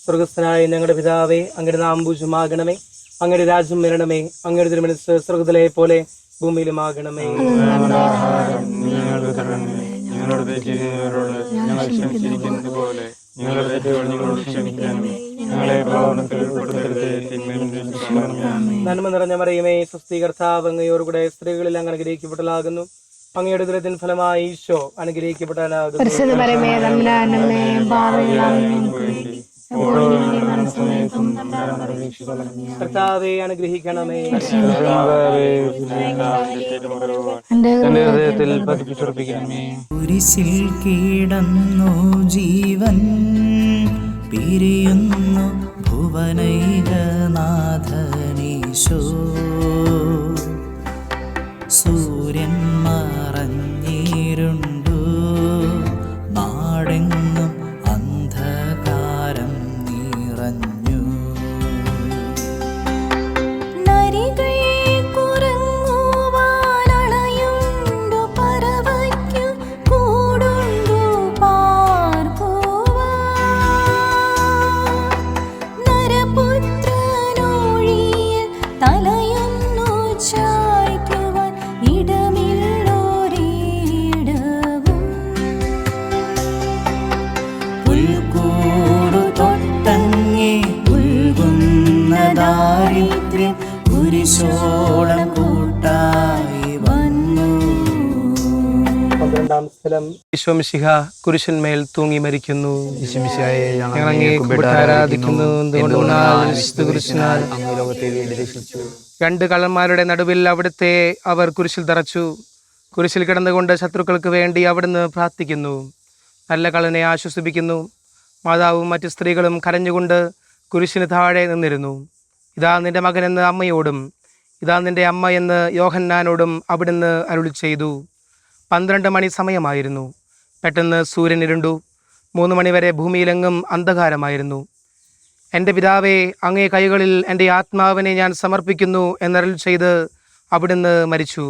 സ്വർഗസ്ഥനായ ഞങ്ങളുടെ പിതാവേ, അങ്ങയുടെ നാമം പൂജ്യമാകണമേ, അങ്ങയുടെ രാജ്യം വരണമേ, അങ്ങയുടെ തിരുമനസ്സ് സ്വർഗത്തിലെ പോലെ ഭൂമിയിലുമാകണമേ. നന്മ നിറഞ്ഞ മറിയമേ, സ്വസ്തി കർത്താവ് അങ്ങയോടുകൂടെ സ്ത്രീകളിൽ അങ്ങ് അനുഗ്രഹിക്കപ്പെട്ടതാകുന്നു. അങ്ങയുടെ ഉദരത്തിൻ ഫലമായി ഈശോ അനുഗ്രഹിക്കപ്പെടാനാകുന്നു. കർത്താവെ അനുഗ്രഹിക്കണമേ. കുരിശിൽ കിടന്നു ജീവൻ പിരിയുന്നു ഭുവനൈകനാഥനീശോ. സൂര്യൻ മറഞ്ഞിരുണ്ടു, നാടെങ്ങും അന്ധകാരം നിറഞ്ഞു. നരികൾ കുരങ്ങുവാനണയുണ്ടു, പറവയ്ക്കു കൂടുണ്ടു പാർക്കുവാൻ. നരപുത്രനൊഴിയിൽ തലയൊന്നു ചായ്ക്കുവാൻ കൂറു തൊട്ടങ്ങേ ഉൾകുന്ന ദാരിദ്ര്യം കുരിശോളം കൂട്ടായി വന്നു. 12-ാം സ്ഥലം ഈശോ മിശിഹ കുരിശന്മേൽ തൂങ്ങി മരിക്കുന്നു. ഈശോമിശിഹായെ, ഞങ്ങൾ അങ്ങയെ കുമ്പിട്ട് ആരാധിക്കുന്നു. എന്തുകൊണ്ടെന്നാൽ വിശുദ്ധ കുരിശിനാൽ അങ്ങ് ലോകത്തെ വേണ്ടി രക്ഷിച്ചു. 2 കള്ളന്മാരുടെ നടുവിൽ അവിടുത്തെ അവർ കുരിശിൽ തറച്ചു. കുരിശിൽ കിടന്നുകൊണ്ട് ശത്രുക്കൾക്ക് വേണ്ടി അവിടുന്ന് പ്രാർത്ഥിക്കുന്നു. നല്ല കള്ളനെ ആശ്വസിപ്പിക്കുന്നു. മാതാവും മറ്റ് സ്ത്രീകളും കരഞ്ഞുകൊണ്ട് കുരിശിന് താഴെ നിന്നിരുന്നു. ഇതാ നിന്റെ മകനെന്ന് അമ്മയോടും ഇതാ നിന്റെ അമ്മ എന്ന് യോഹന്നാനോടും അവിടുന്ന് അരുളി ചെയ്തു. 12 മണി സമയമായിരുന്നു. പെട്ടെന്ന് സൂര്യൻ ഇരുണ്ടു. 3 മണിവരെ ഭൂമിയിലെങ്ങും അന്ധകാരമായിരുന്നു. എൻ്റെ പിതാവേ, അങ്ങേ കൈകളിൽ എൻ്റെ ആത്മാവിനെ ഞാൻ സമർപ്പിക്കുന്നു എന്നരുൾ ചെയ്ത് അവിടുന്ന് മരിച്ചു.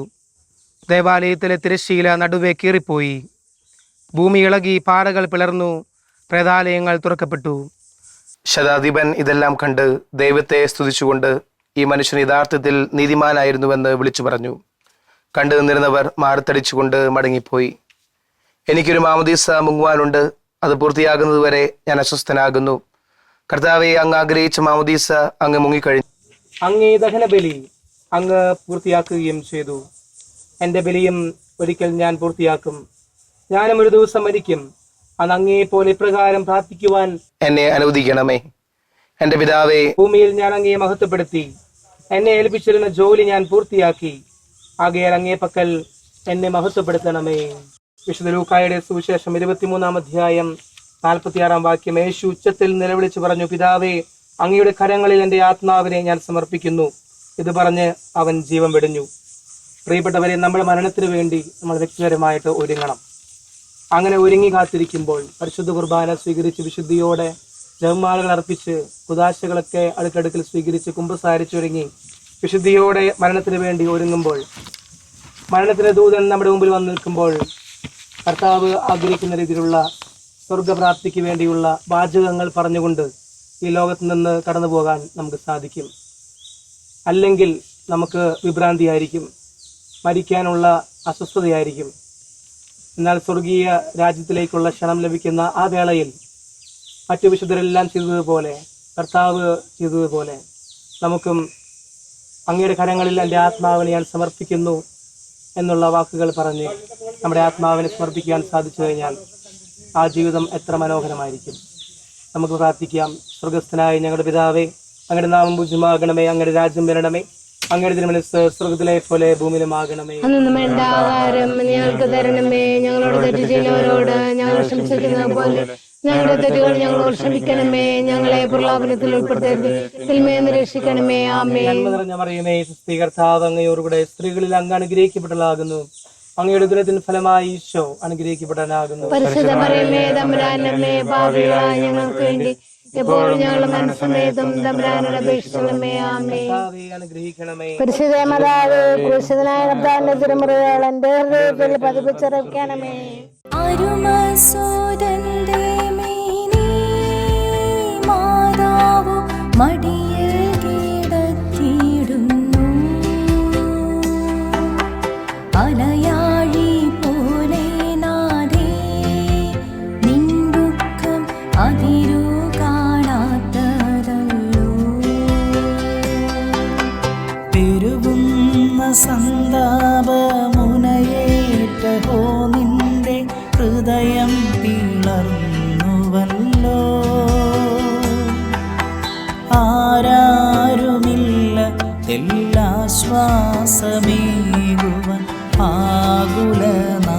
ദേവാലയത്തിലെ തിരശ്ശീല നടുവെ കീറിപ്പോയി. ഭൂമി ഇളകി, പാറകൾ പിളർന്നു, പ്രേതാലയങ്ങൾ തുറക്കപ്പെട്ടു. ശതാധിപൻ ഇതെല്ലാം കണ്ട് ദൈവത്തെ സ്തുതിച്ചുകൊണ്ട് ഈ മനുഷ്യൻ യഥാർത്ഥത്തിൽ നീതിമാനായിരുന്നുവെന്ന് വിളിച്ചു പറഞ്ഞു. കണ്ടു നിന്നിരുന്നവർ മാറത്തടിച്ചുകൊണ്ട് മടങ്ങിപ്പോയി. എനിക്കൊരു മാമോദീസ മുങ്ങുവാനുണ്ട്, അത് പൂർത്തിയാകുന്നതുവരെ ഞാൻ അസ്വസ്ഥനാകുന്നു. കർത്താവെ, അങ്ങ് ആഗ്രഹിച്ച മാമോദീസ അങ്ങ് മുങ്ങിക്കഴിഞ്ഞു. അങ്ങേ ദഹനബലി അങ്ങ് പൂർത്തിയാക്കുകയും ചെയ്തു. എൻ്റെ ബലിയും ഒരിക്കൽ ഞാൻ പൂർത്തിയാക്കും. ഞാനും ഒരു ദിവസം മരിക്കും. അന്ന് അങ്ങേ പോലെ ഇപ്രകാരം പ്രാർത്ഥിക്കുവാൻ എന്നെ അനുവദിക്കണമേ. എൻ്റെ പിതാവേ, ഭൂമിയിൽ ഞാൻ അങ്ങയെ മഹത്വപ്പെടുത്തി. എന്നെ ഏൽപ്പിച്ചിരുന്ന ജോലി ഞാൻ പൂർത്തിയാക്കി. ആകയാൽ അങ്ങേ പക്കൽ എന്നെ മഹത്വപ്പെടുത്തണമേ. വിശുദ്ധ ലൂക്കായുടെ സുവിശേഷം 23-ാം അധ്യായം 46-ാം വാക്യം. യേശു ഉച്ചത്തിൽ നിലവിളിച്ചു പറഞ്ഞു, പിതാവേ, അങ്ങയുടെ കരങ്ങളിൽ എൻ്റെ ആത്മാവിനെ ഞാൻ സമർപ്പിക്കുന്നു. ഇത് പറഞ്ഞ് അവൻ ജീവൻ വെടിഞ്ഞു. പ്രിയപ്പെട്ടവരെ, നമ്മുടെ മരണത്തിന് വേണ്ടി നമ്മൾ വ്യക്തിപരമായിട്ട് ഒരുങ്ങണം. അങ്ങനെ ഒരുങ്ങി കാത്തിരിക്കുമ്പോൾ പരിശുദ്ധ കുർബാന സ്വീകരിച്ച് വിശുദ്ധിയോടെ ജപമാലകൾ അർപ്പിച്ച് കുദാശകളൊക്കെ അടുക്കടുക്കൽ സ്വീകരിച്ച് കുമ്പസാരിച്ചൊരുങ്ങി വിശുദ്ധിയോടെ മരണത്തിന് വേണ്ടി ഒരുങ്ങുമ്പോൾ, മരണത്തിന്റെ ദൂതൻ നമ്മുടെ മുമ്പിൽ വന്ന് നിൽക്കുമ്പോൾ കർത്താവ് ആഗ്രഹിക്കുന്ന രീതിയിലുള്ള സ്വർഗപ്രാപ്തിക്ക് വേണ്ടിയുള്ള വാചകങ്ങൾ പറഞ്ഞുകൊണ്ട് ഈ ലോകത്ത് നിന്ന് കടന്നു പോകാൻ നമുക്ക് സാധിക്കും. അല്ലെങ്കിൽ നമുക്ക് വിഭ്രാന്തിയായിരിക്കും, മരിക്കാനുള്ള അസ്വസ്ഥതയായിരിക്കും. എന്നാൽ സ്വർഗീയ രാജ്യത്തിലേക്കുള്ള ക്ഷണം ലഭിക്കുന്ന ആ വേളയിൽ മറ്റു വിശുദ്ധരെല്ലാം ചെയ്തതുപോലെ, കർത്താവ് ചെയ്തതുപോലെ നമുക്കും അങ്ങയുടെ കരങ്ങളിൽ എൻ്റെ ആത്മാവിനെ ഞാൻ സമർപ്പിക്കുന്നു എന്നുള്ള വാക്കുകൾ പറഞ്ഞ് നമ്മുടെ ആത്മാവിനെ സമർപ്പിക്കാൻ സാധിച്ചു കഴിഞ്ഞാൽ ആ ജീവിതം എത്ര മനോഹരമായിരിക്കും. നമുക്ക് പ്രാർത്ഥിക്കാം. സ്വർഗസ്ഥനായ ഞങ്ങളുടെ പിതാവേ, അങ്ങയുടെ നാമം പൂജ്യമാകണമേ, അങ്ങയുടെ രാജ്യം വരണമേ, അങ്ങയുടെ തിരുമനസ്സ് സ്വർഗത്തിലെ പോലെ ഭൂമിയിലുമാകണമേ. അന്ന് വേണ്ട ആഹാരം ഞങ്ങൾക്ക് തരണമേ. ഞങ്ങളോട് തെറ്റ് ചെയ്യുന്നവരോട് ഞങ്ങൾ ക്ഷമിച്ചിരിക്കുന്നത് പോലെ ഞങ്ങളുടെ തെറ്റുകൾ ഞങ്ങളോട് ക്ഷമിക്കണമേ. ഞങ്ങളെ പ്രലോഭനത്തിൽ ഉൾപ്പെടുത്തരുത്, തിന്മയെന്ന് രക്ഷിക്കണമേ. ആമേൻ. നന്മ നിറഞ്ഞ മറിയമേ, സുസ്ഥി കർത്താവ് അങ്ങയോടുകൂടെ സ്ത്രീകളിൽ അങ്ങ് അനുഗ്രഹിക്കപ്പെട്ടതാകുന്നു. അങ്ങയുടെ ഉദരത്തിന് ഫലമായി ഈശോ അനുഗ്രഹിക്കപ്പെടാനാകുന്നു. പരിശുദ്ധ മറിയമേ, തമ്പുരാനമ്മേ, പാപികളായ ഞങ്ങൾക്ക് വേണ്ടി എപ്പോഴും ഞങ്ങളുടെ മനസ്സമേതും തമ്പുരാനോട് അപേക്ഷിക്കണമേ. ആമേൻ. അനുഗ്രഹിക്കണമേ. പരിശുദ്ധ മാതാവേ, ക്രൂശിതനായ കർത്താവിന്റെ തിരുമുറിവുകൾ എൻ്റെ ഹൃദയത്തിൽ പതിപ്പിച്ചിറക്കണമേ. അരുമസൂരന്റെ മേനി മാതാവു മടിയിൽ കിടത്തിയിടുന്നു. അലയാഴി പോലെ നാദേ നിൻ ദുഃഖം അതിരു കാണാത്തതല്ലോ. പെരുകുന്ന സന്താപമുനയേറ്റഹോ നിന്റെ ഹൃദയം പിളർന്നുവല്ലോ. ആരാരുമില്ല എല്ലാശ്വാസമേകുവൻ ആകുലനായികേ.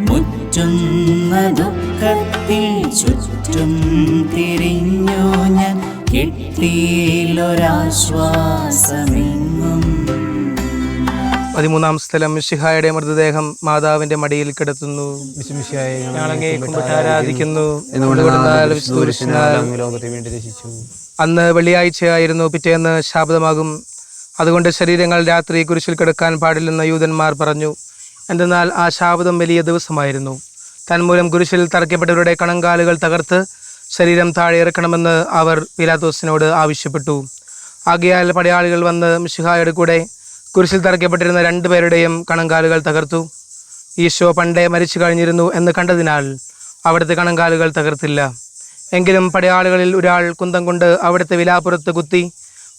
മുറ്റുന്ന ദുഃഖത്തിൽ ചുറ്റും തിരിഞ്ഞു ഞാൻ, കിട്ടിയില്ലൊരാശ്വാസമെങ്ങും. 13-ാം സ്ഥലം. മിശിഹായുടെ മൃതദേഹം മാതാവിന്റെ മടിയിൽ കിടത്തുന്നു. ഈശോമിശിഹായെ, ഞങ്ങൾ അങ്ങയെ കുമ്പിട്ട് ആരാധിക്കുന്നു. എന്തുകൊണ്ടെന്നാൽ വിശുദ്ധ കുരിശിനാൽ അങ്ങ് ലോകത്തെ വേണ്ടി രക്ഷിച്ചു. അന്ന് വെള്ളിയാഴ്ചയായിരുന്നു. പിറ്റേന്ന് ശാബദമാകും. അതുകൊണ്ട് ശരീരങ്ങൾ രാത്രി കുരിശിൽ കിടക്കാൻ പാടില്ലെന്ന് യൂതന്മാർ പറഞ്ഞു. എന്തെന്നാൽ ആ ശാബദം വലിയ ദിവസമായിരുന്നു. തന്മൂലം കുരിശിൽ തറയ്ക്കപ്പെട്ടവരുടെ കണങ്കാലുകൾ തകർത്ത് ശരീരം താഴെ ഇറക്കണമെന്ന് അവർ പീലാത്തോസിനോട് ആവശ്യപ്പെട്ടു. ആകയാൽ പടയാളികൾ വന്ന് മിശിഹായുടെ കൂടെ കുരിശിൽ തറയ്ക്കപ്പെട്ടിരുന്ന 2 പേരുടെയും കണങ്കാലുകൾ തകർത്തു. ഈശോ പണ്ടേ മരിച്ചു കഴിഞ്ഞിരുന്നു എന്ന് കണ്ടതിനാൽ അവിടുത്തെ കണങ്കാലുകൾ തകർത്തില്ല. എങ്കിലും പടയാളികളിൽ ഒരാൾ കുന്തം കൊണ്ട് അവിടുത്തെ വിലാപ്പുറത്ത് കുത്തി.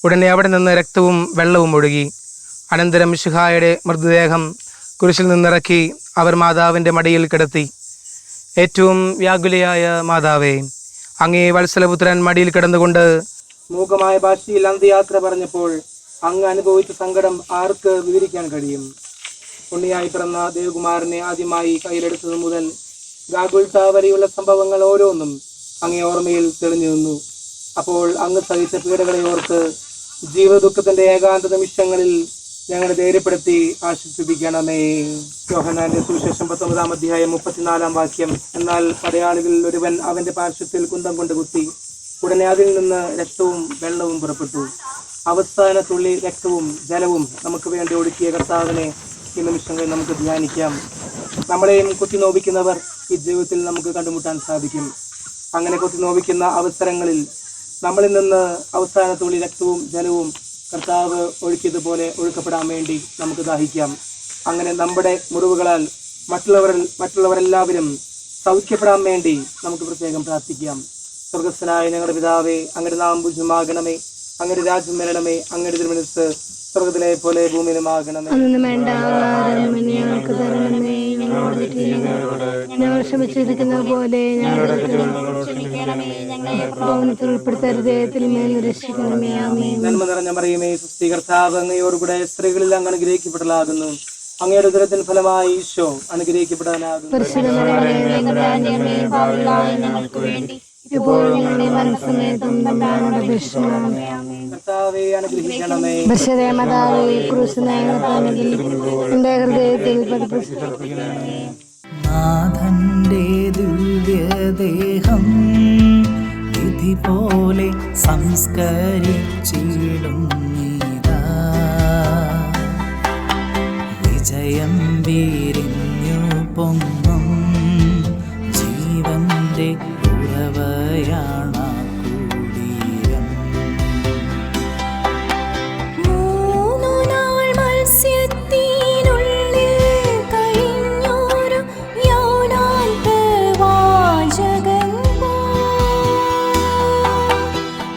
ഉടനെ അവിടെ നിന്ന് രക്തവും വെള്ളവും ഒഴുകി. അനന്തരം മിശിഹായുടെ മൃതദേഹം കുരിശിൽ നിന്നിറക്കി അവർ മാതാവിൻ്റെ മടിയിൽ കിടത്തി. ഏറ്റവും വ്യാകുലയായ മാതാവേ, അങ്ങേ വത്സലപുത്രൻ മടിയിൽ കിടന്നുകൊണ്ട് മൂകമായ ഭാഷയിൽ അന്ത്യയാത്ര പറഞ്ഞപ്പോൾ അങ്ങ് അനുഭവിച്ച സങ്കടം ആർക്ക് വിവരിക്കാൻ കഴിയും? ഉണ്ണിയായി പിറന്ന ദേവകുമാരനെ ആദ്യമായി കയ്യിലെടുത്തത് മുതൽ ഗാഗുൽത്ത വരെയുള്ള സംഭവങ്ങൾ ഓരോന്നും അങ്ങേ ഓർമ്മയിൽ തെളിഞ്ഞു നിന്നു. അപ്പോൾ അങ്ങ് സഹിച്ച പീഡകളെ ഓർത്ത് ജീവദുഃഖത്തിന്റെ ഏകാന്ത നിമിഷങ്ങളിൽ ഞങ്ങളെ ധൈര്യപ്പെടുത്തി ആശ്വസിപ്പിക്കണമേ. യോഹന്നാന്റെ സുവിശേഷം 19-ാം അധ്യായം 34-ാം വാക്യം. എന്നാൽ പടയാളികളിൽ ഒരുവൻ അവന്റെ പാർശ്വത്തിൽ കുന്തം കൊണ്ട് കുത്തി. ഉടനെ അതിൽ നിന്ന് രക്തവും വെള്ളവും പുറപ്പെട്ടു. അവസാന തുള്ളി രക്തവും ജലവും നമുക്ക് വേണ്ടി ഒഴുക്കിയ കർത്താവിനെ ഈ നിമിഷങ്ങളിൽ നമുക്ക് ധ്യാനിക്കാം. നമ്മളെയും കുത്തി നോവിക്കുന്നവർ ഈ ജീവിതത്തിൽ നമുക്ക് കണ്ടുമുട്ടാൻ സാധിക്കും. അങ്ങനെ കുത്തി നോവിക്കുന്ന അവസരങ്ങളിൽ നമ്മളിൽ നിന്ന് അവസാന തുള്ളി രക്തവും ജലവും കർത്താവ് ഒഴുക്കിയതുപോലെ ഒഴുക്കപ്പെടാൻ വേണ്ടി നമുക്ക് ദാഹിക്കാം. അങ്ങനെ നമ്മുടെ മുറിവുകളാൽ മറ്റുള്ളവരെല്ലാവരും സൗഖ്യപ്പെടാൻ വേണ്ടി നമുക്ക് പ്രത്യേകം പ്രാർത്ഥിക്കാം. സ്വർഗസ്ഥനായ ഞങ്ങളുടെ പിതാവേ, അങ്ങയുടെ നാമം പൂജ്യമാകണമേ, അങ്ങയുടെ രാജ്യം വരണമേ, അങ്ങയുടെ തിരുമനസ്സ് സ്വർഗത്തിലെ പോലെ ഭൂമിയിലുമാകണമേ. അന്ന് വേണ്ട ആഹാരം ഇന്ന് ഞങ്ങൾക്ക് തരണമേ. ഞങ്ങളോട് തെറ്റ് ചെയ്യുന്നവരോട് ഞങ്ങൾ ക്ഷമിച്ചിരിക്കുന്ന പോലെ ഞങ്ങളുടെ തെറ്റുകളോട് ക്ഷമിക്കണമേ. ഞങ്ങളെ പ്രലോഭനത്തിൽ ഉൾപ്പെടുത്തരുതേ, തിന്മയിൽ രക്ഷിക്കണമേ. ആമേൻ. നന്മ നിറഞ്ഞ മറിയമേ, സുസ്ഥി കർത്താവ് അങ്ങയോടുകൂടെ സ്ത്രീകളിൽ അങ്ങ് അനുഗ്രഹിക്കപ്പെടലാകുന്നു. അങ്ങയുടെ ഉദരത്തിൻ ഫലമായി ഈശോ അനുഗ്രഹിക്കപ്പെടാനാകുന്നു. പരിശുദ്ധ മറിയമേ, തമ്പുരാന്റമ്മേ, പാപികളായ ഞങ്ങൾക്ക് വേണ്ടി ഇപ്പോഴും ഞങ്ങളുടെ മരണസമയത്തും തമ്പുരാനോട് അപേക്ഷിക്കണമേ. ആമേൻ. കർത്താവേ അനുഗ്രഹിക്കണമേ. പരിശുദ്ധ മാതാവേ, ക്രൂശിൽ ഞങ്ങൾക്കാണെങ്കിൽ എന്റെ ഹൃദയത്തിൽ പതിപ്പിക്കണമേ. നാഥന്റെ ദിവ്യദേഹം വിധി പോലെ സംസ്കരിച്ചിടുന്നീതാ. വിജയം വിരിഞ്ഞു പൊങ്ങും ജീവന്റെ ഉറവയാണ കുടീരം. മൂന്നു നാൾ മത്സ്യത്തിനുള്ളിൽ കഴിഞ്ഞൊരു യൗവനാന്തവാചകൻ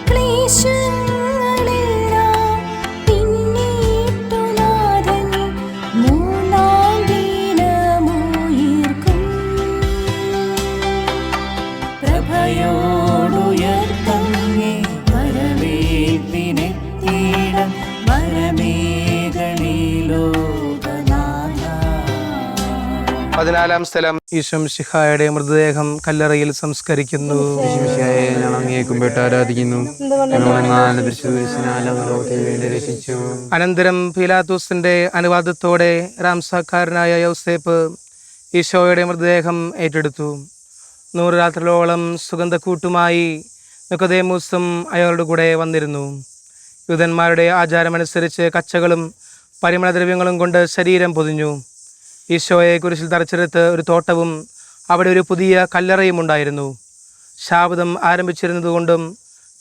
ക്ലേശങ്ങളെല്ലാം പിന്നിട്ടു നാഥൻ മൂന്നാം ദിനമുയർക്കും. പ്രഭയോടുയർത്തങ്ങേ വരവേൽപ്പിനെത്തിയിടം വരമേകളിലോകനാഥ. 14-ാം സ്ഥലം. ഈശോ മിശിഹായുടെ മൃതദേഹം കല്ലറയിൽ സംസ്കരിക്കുന്നു. യേശുമിശിഹായെ ഞങ്ങൾ അങ്ങയെ കുമ്പിട്ട് ആരാധിക്കുന്നു. ഞങ്ങളെ ലോകത്തെ വേണ്ടി രക്ഷിച്ചു. അനന്തരം പീലാത്തോസിന്റെ അനുവാദത്തോടെ റാംസാക്കാരനായ യൗസേപ്പ് ഈശോയുടെ മൃതദേഹം ഏറ്റെടുത്തു. 100 രാത്രികളോളം സുഗന്ധക്കൂട്ടുമായി നിക്കോദേമൂസും അയാളുടെ കൂടെ വന്നിരുന്നു. യൂദന്മാരുടെ ആചാരമനുസരിച്ച് കച്ചകളും പരിമളദ്രവ്യങ്ങളും കൊണ്ട് ശരീരം പൊതിഞ്ഞു. ഈശോയെ കുരിശിൽ തറച്ചെടുത്ത് ഒരു തോട്ടവും അവിടെ ഒരു പുതിയ കല്ലറയും ഉണ്ടായിരുന്നു. ശാബദം ആരംഭിച്ചിരുന്നതുകൊണ്ടും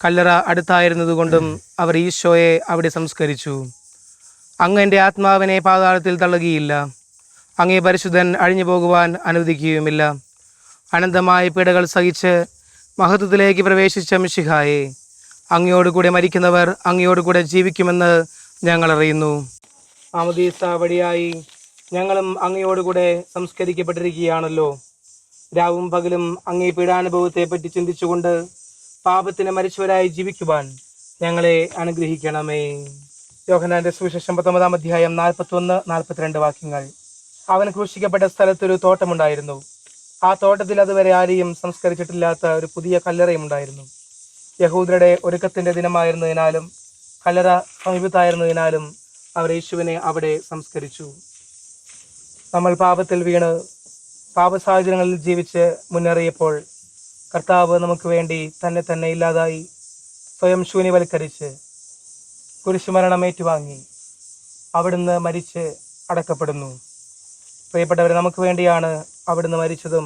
കല്ലറ അടുത്തായിരുന്നതുകൊണ്ടും അവർ ഈശോയെ അവിടെ സംസ്കരിച്ചു. അങ്ങ് എൻ്റെ ആത്മാവിനെ പാതാളത്തിൽ തള്ളുകയില്ല. അങ്ങേ പരിശുദ്ധൻ അഴിഞ്ഞു പോകുവാൻ അനുവദിക്കുകയുമില്ല. അനന്തമായ പീഡകൾ സഹിച്ച് മഹത്വത്തിലേക്ക് പ്രവേശിച്ച മിശിഹായെ, അങ്ങയോടുകൂടെ മരിക്കുന്നവർ അങ്ങയോടുകൂടെ ജീവിക്കുമെന്ന് ഞങ്ങൾ അറിയുന്നു. ആമദീസ വഴിയായി ഞങ്ങളും അങ്ങയോടുകൂടെ സംസ്കരിക്കപ്പെട്ടിരിക്കുകയാണല്ലോ. രാവും പകലും അങ്ങേ പീഡാനുഭവത്തെ പറ്റി ചിന്തിച്ചുകൊണ്ട് പാപത്തിന് മരിച്ചവരായി ജീവിക്കുവാൻ ഞങ്ങളെ അനുഗ്രഹിക്കണമേ. യോഹന്നാന്റെ സുവിശേഷം 19-ാം അധ്യായം 41-42 വാക്യങ്ങൾ. അവൻ ക്രൂശിക്കപ്പെട്ട സ്ഥലത്തൊരു തോട്ടമുണ്ടായിരുന്നു. ആ തോട്ടത്തിൽ അതുവരെ ആരെയും സംസ്കരിച്ചിട്ടില്ലാത്ത ഒരു പുതിയ കല്ലറയും ഉണ്ടായിരുന്നു. യഹൂദരുടെ ഒരുക്കത്തിന്റെ ദിനമായിരുന്നതിനാലും കല്ലറ സമീപത്തായിരുന്നതിനാലും അവർ യേശുവിനെ അവിടെ സംസ്കരിച്ചു. നമ്മൾ പാപത്തിൽ വീണ് പാപ സാഹചര്യങ്ങളിൽ ജീവിച്ച് മുന്നേറിയപ്പോൾ കർത്താവ് നമുക്ക് വേണ്ടി തന്നെ തന്നെ ഇല്ലാതായി സ്വയം ശൂന്യവൽക്കരിച്ച് കുരിശുമരണം ഏറ്റുവാങ്ങി അവിടുന്ന് മരിച്ച് അടക്കപ്പെടുന്നു. പ്രിയപ്പെട്ടവരെ, നമുക്ക് വേണ്ടിയാണ് അവിടുന്ന് മരിച്ചതും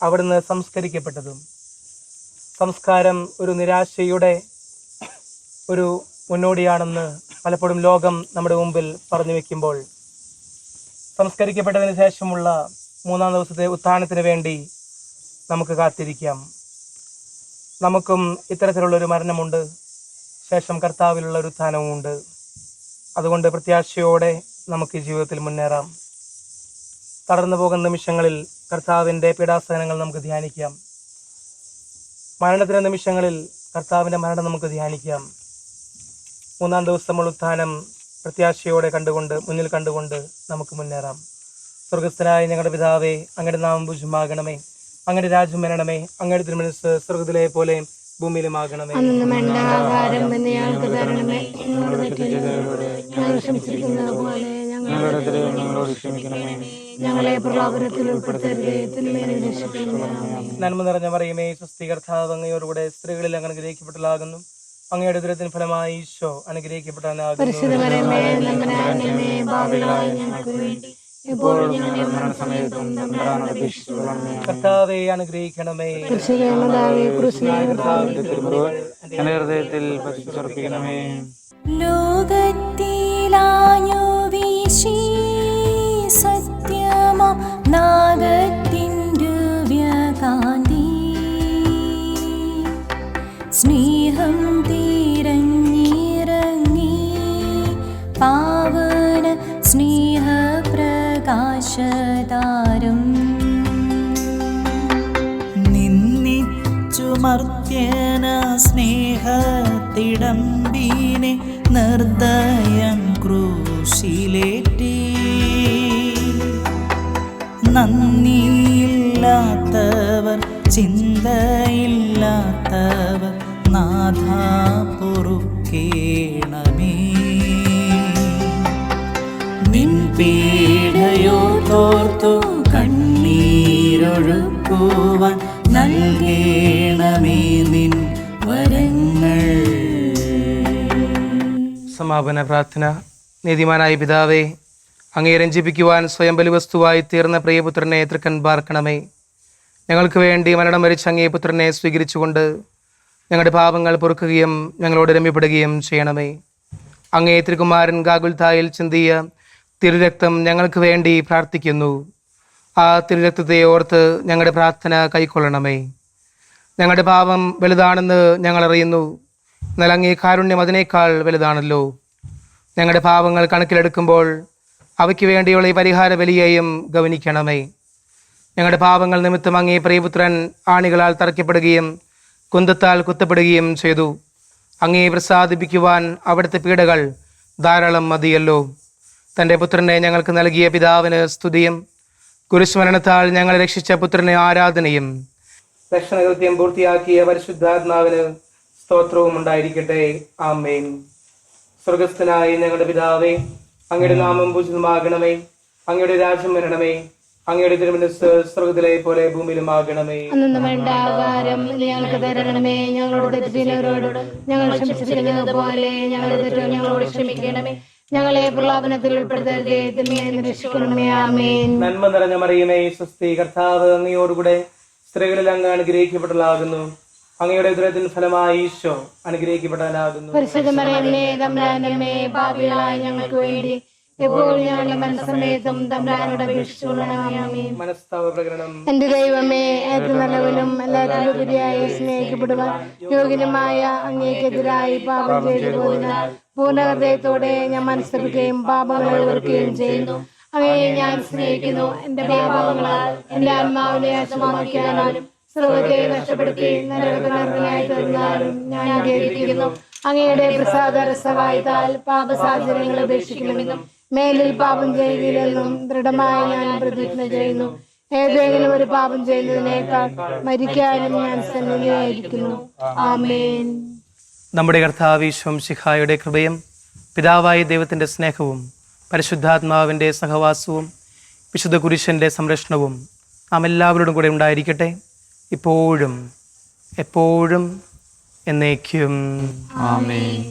അവിടുന്ന് സംസ്കരിക്കപ്പെട്ടതും. സംസ്കാരം ഒരു നിരാശയുടെ ഒരു മുന്നോടിയാണെന്ന് പലപ്പോഴും ലോകം നമ്മുടെ മുമ്പിൽ പറഞ്ഞു വെക്കുമ്പോൾ സംസ്കരിക്കപ്പെട്ടതിന് ശേഷമുള്ള 3-ാം ദിവസത്തെ ഉത്ഥാനത്തിന് വേണ്ടി നമുക്ക് കാത്തിരിക്കാം. നമുക്കും ഇത്തരത്തിലുള്ളൊരു മരണമുണ്ട്, ശേഷം കർത്താവിലുള്ള ഒരു ഉത്ഥാനവുമുണ്ട്. അതുകൊണ്ട് പ്രത്യാശയോടെ നമുക്ക് ഈ ജീവിതത്തിൽ മുന്നേറാം. തളർന്നു പോകുന്ന നിമിഷങ്ങളിൽ കർത്താവിൻ്റെ പീഡാസഹനങ്ങൾ നമുക്ക് ധ്യാനിക്കാം. മരണത്തിൻ്റെ നിമിഷങ്ങളിൽ കർത്താവിൻ്റെ മരണം നമുക്ക് ധ്യാനിക്കാം. 3-ാം ദിവസമുള്ള ഉത്ഥാനം പ്രത്യാശയോടെ കണ്ടുകൊണ്ട്, മുന്നിൽ കണ്ടുകൊണ്ട് നമുക്ക് മുന്നേറാം. സ്വർഗസ്ഥനായ ഞങ്ങളുടെ പിതാവേ, അങ്ങയുടെ നാമം പൂജ്യമാകണമേ, അങ്ങയുടെ രാജ്യം വരണമേ, അങ്ങയുടെ തിരുമനസ്സ് സ്വർഗത്തിലെ പോലെ ഭൂമിയിലുമാകണമേ. അന്ന് വേണ്ട ആഹാരം ഇന്ന് ഞങ്ങൾക്ക് തരണമേ. ഞങ്ങളുടെ തെറ്റുകളോട് ഞങ്ങൾ ക്ഷമിച്ചിരിക്കുന്നത് പോലെ ഞങ്ങളോട് ക്ഷമിക്കണമേ. ഞങ്ങളെ പ്രലോഭനത്തിൽ ഉൾപ്പെടുത്തരുതേ, തിന്മയിൽ നിന്ന് രക്ഷിക്കണമേ. നന്മ നിറഞ്ഞ മറിയമേ, സ്വസ്തി, കർത്താവ് അങ്ങയോടുകൂടെ സ്ത്രീകളിൽ അങ്ങ് അനുഗ്രഹിക്കപ്പെട്ടതാകുന്നു. അങ്ങയുടെ ഉദരത്തിന് ഫലമായി ഈശോ അനുഗ്രഹിക്കപ്പെട്ടവനാകുന്നു. പരിശുദ്ധ മറിയമേ, തമ്പുരാന്റമ്മേ, പാപികളായ ഞങ്ങൾക്ക് വേണ്ടി ഇപ്പോഴും ഞങ്ങളുടെ മരണസമയത്തും തമ്പുരാനോട് അപേക്ഷിച്ചുകൊള്ളണമേ. കർത്താവെ അനുഗ്രഹിക്കണമേ. ഹൃദയത്തിൽ പതിച്ചുറപ്പിക്കണമേ. ലോകത്തിലാഞ്ഞു വീശി സത്യമാം നാഗത്തിൻ ദിവ്യകാന്തി, സ്നേഹം തിരഞ്ഞിറങ്ങി പാവന സ്നേഹപ്രകാശതാരം, നിന്നിച്ചു മർത്യന സ്നേഹത്തിടമ്പീനെ നിർദ്ദയം ക്രൂശിലേറ്റി, നന്ദിയില്ലാത്തവർ ചിന്തയില്ലാത്തവർ നാഥാ പൊറുക്കേണമേ. നിൻ പീഡയോ തോർത്തു കണ്ണീരൊഴുക്കുവാൻ നൽകേണമേ നിൻ വരങ്ങൾ. സമാപന പ്രാർത്ഥന. നീതിമാനായ പിതാവേ, അങ്ങയെ രഞ്ജിപ്പിക്കുവാൻ സ്വയം ബലിവസ്തുവായി തീർന്ന പ്രിയപുത്രനെ തൃക്കൺ പാർക്കണമേ. ഞങ്ങൾക്ക് വേണ്ടി മരണം വരിച്ച അങ്ങേ പുത്രനെ സ്വീകരിച്ചുകൊണ്ട് ഞങ്ങളുടെ പാപങ്ങൾ പൊറുക്കുകയും ഞങ്ങളോട് രമ്യപ്പെടുകയും ചെയ്യണമേ. അങ്ങേ തിരുകുമാരൻ ഗാഗുൽത്തായിൽ ചിന്തിയ തിരുരക്തം ഞങ്ങൾക്ക് വേണ്ടി പ്രാർത്ഥിക്കുന്നു. ആ തിരുരക്തത്തെ ഓർത്ത് ഞങ്ങളുടെ പ്രാർത്ഥന കൈക്കൊള്ളണമേ. ഞങ്ങളുടെ പാപം വലുതാണെന്ന് ഞങ്ങൾ അറിയുന്നു, എന്നാൽ അങ്ങേ കാരുണ്യം അതിനേക്കാൾ വലുതാണല്ലോ. ഞങ്ങളുടെ പാപങ്ങൾ കണക്കിലെടുക്കുമ്പോൾ അവയ്ക്ക് വേണ്ടിയുള്ള ഈ പരിഹാര ബലിയെയും ഗവനിക്കണമേ. ഞങ്ങളുടെ പാപങ്ങൾ നിമിത്തം അങ്ങേ പ്രിയപുത്രൻ ആണികളാൽ തറയ്ക്കപ്പെടുകയും കുന്തത്താൽ കുത്തപ്പെടുകയും ചെയ്തു. അങ്ങേ പ്രസാദിപ്പിക്കുവാൻ അവിടുത്തെ പീഡകൾ ധാരാളം മതിയല്ലോ. തൻ്റെ പുത്രനെ ഞങ്ങൾക്ക് നൽകിയ പിതാവിന് സ്തുതിയും കുരിശുമരണത്താൽ ഞങ്ങളെ രക്ഷിച്ച പുത്രനെ ആരാധനയും രക്ഷണകൃത്യം പൂർത്തിയാക്കിയ പരിശുദ്ധാത്മാവിന് സ്തോത്രവും ഉണ്ടായിരിക്കട്ടെ. ആമേൻ. സ്വർഗസ്ഥനായ ഞങ്ങളുടെ പിതാവേ, അങ്ങയുടെ നാമം പൂജിതമാകണമേ, അങ്ങയുടെ രാജ്യം വരണമേ, അങ്ങയുടെ തിരുമനസ്സ് സ്വർഗത്തിലെ പോലെ ഭൂമിയിലുമാകണമേ. അന്ന് വേണ്ട ആഹാരം ഇന്ന് ഞങ്ങൾക്ക് തരണമേ. ഞങ്ങളോട് തെറ്റുന്നവരോട് ഞങ്ങൾ ക്ഷമിച്ചിരിക്കുന്നത് പോലെ ഞങ്ങളുടെ തെറ്റുകൾ ഞങ്ങളോട് ക്ഷമിക്കണമേ. ഞങ്ങളെ പ്രലോഭനത്തിൽ ഉൾപ്പെടുത്തരുതേ, തിന്മയിൽ നിന്ന് രക്ഷിക്കണമേ. ആമേൻ. നന്മ നിറഞ്ഞ മറിയമേ, സ്വസ്തി, കർത്താവ് അങ്ങയോടുകൂടെ സ്ത്രീകളിൽ അങ്ങ് അനുഗ്രഹിക്കപ്പെട്ടതാകുന്നു. അങ്ങയുടെ ഉദരത്തിൻ ഫലമായി ഈശോ അനുഗ്രഹിക്കപ്പെട്ടവനാകുന്നു. പരിശുദ്ധ മറിയമേ, തമ്പുരാന്റമ്മേ, പാപികളായ ഞങ്ങൾക്ക് വേണ്ടി എപ്പോഴും ഞങ്ങളുടെ മനസ്സമയത്തും തമ്പുരാനോട് അപേക്ഷിച്ചുകൊള്ളണമേ. ആമേൻ. മനസ്താവ പ്രകടനം. എന്റെ ദൈവമേ, ഏറ്റവും നല്ലവനും എല്ലാത്തിലും ഉപരിയായി സ്നേഹിക്കപ്പെടുവാൻ യോഗ്യനുമായ അങ്ങേക്കെതിരായി പാപം ചെയ്തു പോയതിനാൽ പൂർണ്ണ ഹൃദയത്തോടെ ഞാൻ മനസ്സെടുക്കുകയും പാപങ്ങളെ വെറുക്കുകയും ചെയ്യുന്നു. അങ്ങയെ ഞാൻ സ്നേഹിക്കുന്നു. എന്റെ പാപങ്ങളാൽ എന്റെ ആത്മാവിനെ അശുദ്ധമാക്കിയാലും സർവ്വത്തെ നഷ്ടപ്പെടുത്തി നരകത്തിനായി തീർന്നാലും ഞാൻ ആഗ്രഹിക്കുന്നു. അങ്ങയുടെ പ്രസാദ സഹായത്താൽ പാപസാഹചര്യങ്ങളെ ഉപേക്ഷിക്കണമെന്നും മേലിൽ പാപം ചെയ്യുകയില്ലെന്നും ദൃഢമായി ഞാൻ പ്രതിജ്ഞ ചെയ്യുന്നു. ഏതെങ്കിലും ഒരു പാപം ചെയ്യുന്നതിനേക്കാൾ മരിക്കാനും ഞാൻ സന്നദ്ധയായിരിക്കുന്നു. ആമേൻ. നമ്മുടെ കർത്താവ് ഈശോ മിശിഹായുടെ കൃപയും പിതാവായ ദൈവത്തിൻ്റെ സ്നേഹവും പരിശുദ്ധാത്മാവിൻ്റെ സഹവാസവും വിശുദ്ധ കുരിശൻ്റെ സംരക്ഷണവും നാം എല്ലാവരോടും കൂടെ ഉണ്ടായിരിക്കട്ടെ, ഇപ്പോഴും എപ്പോഴും എന്നേക്കും. ആമേൻ.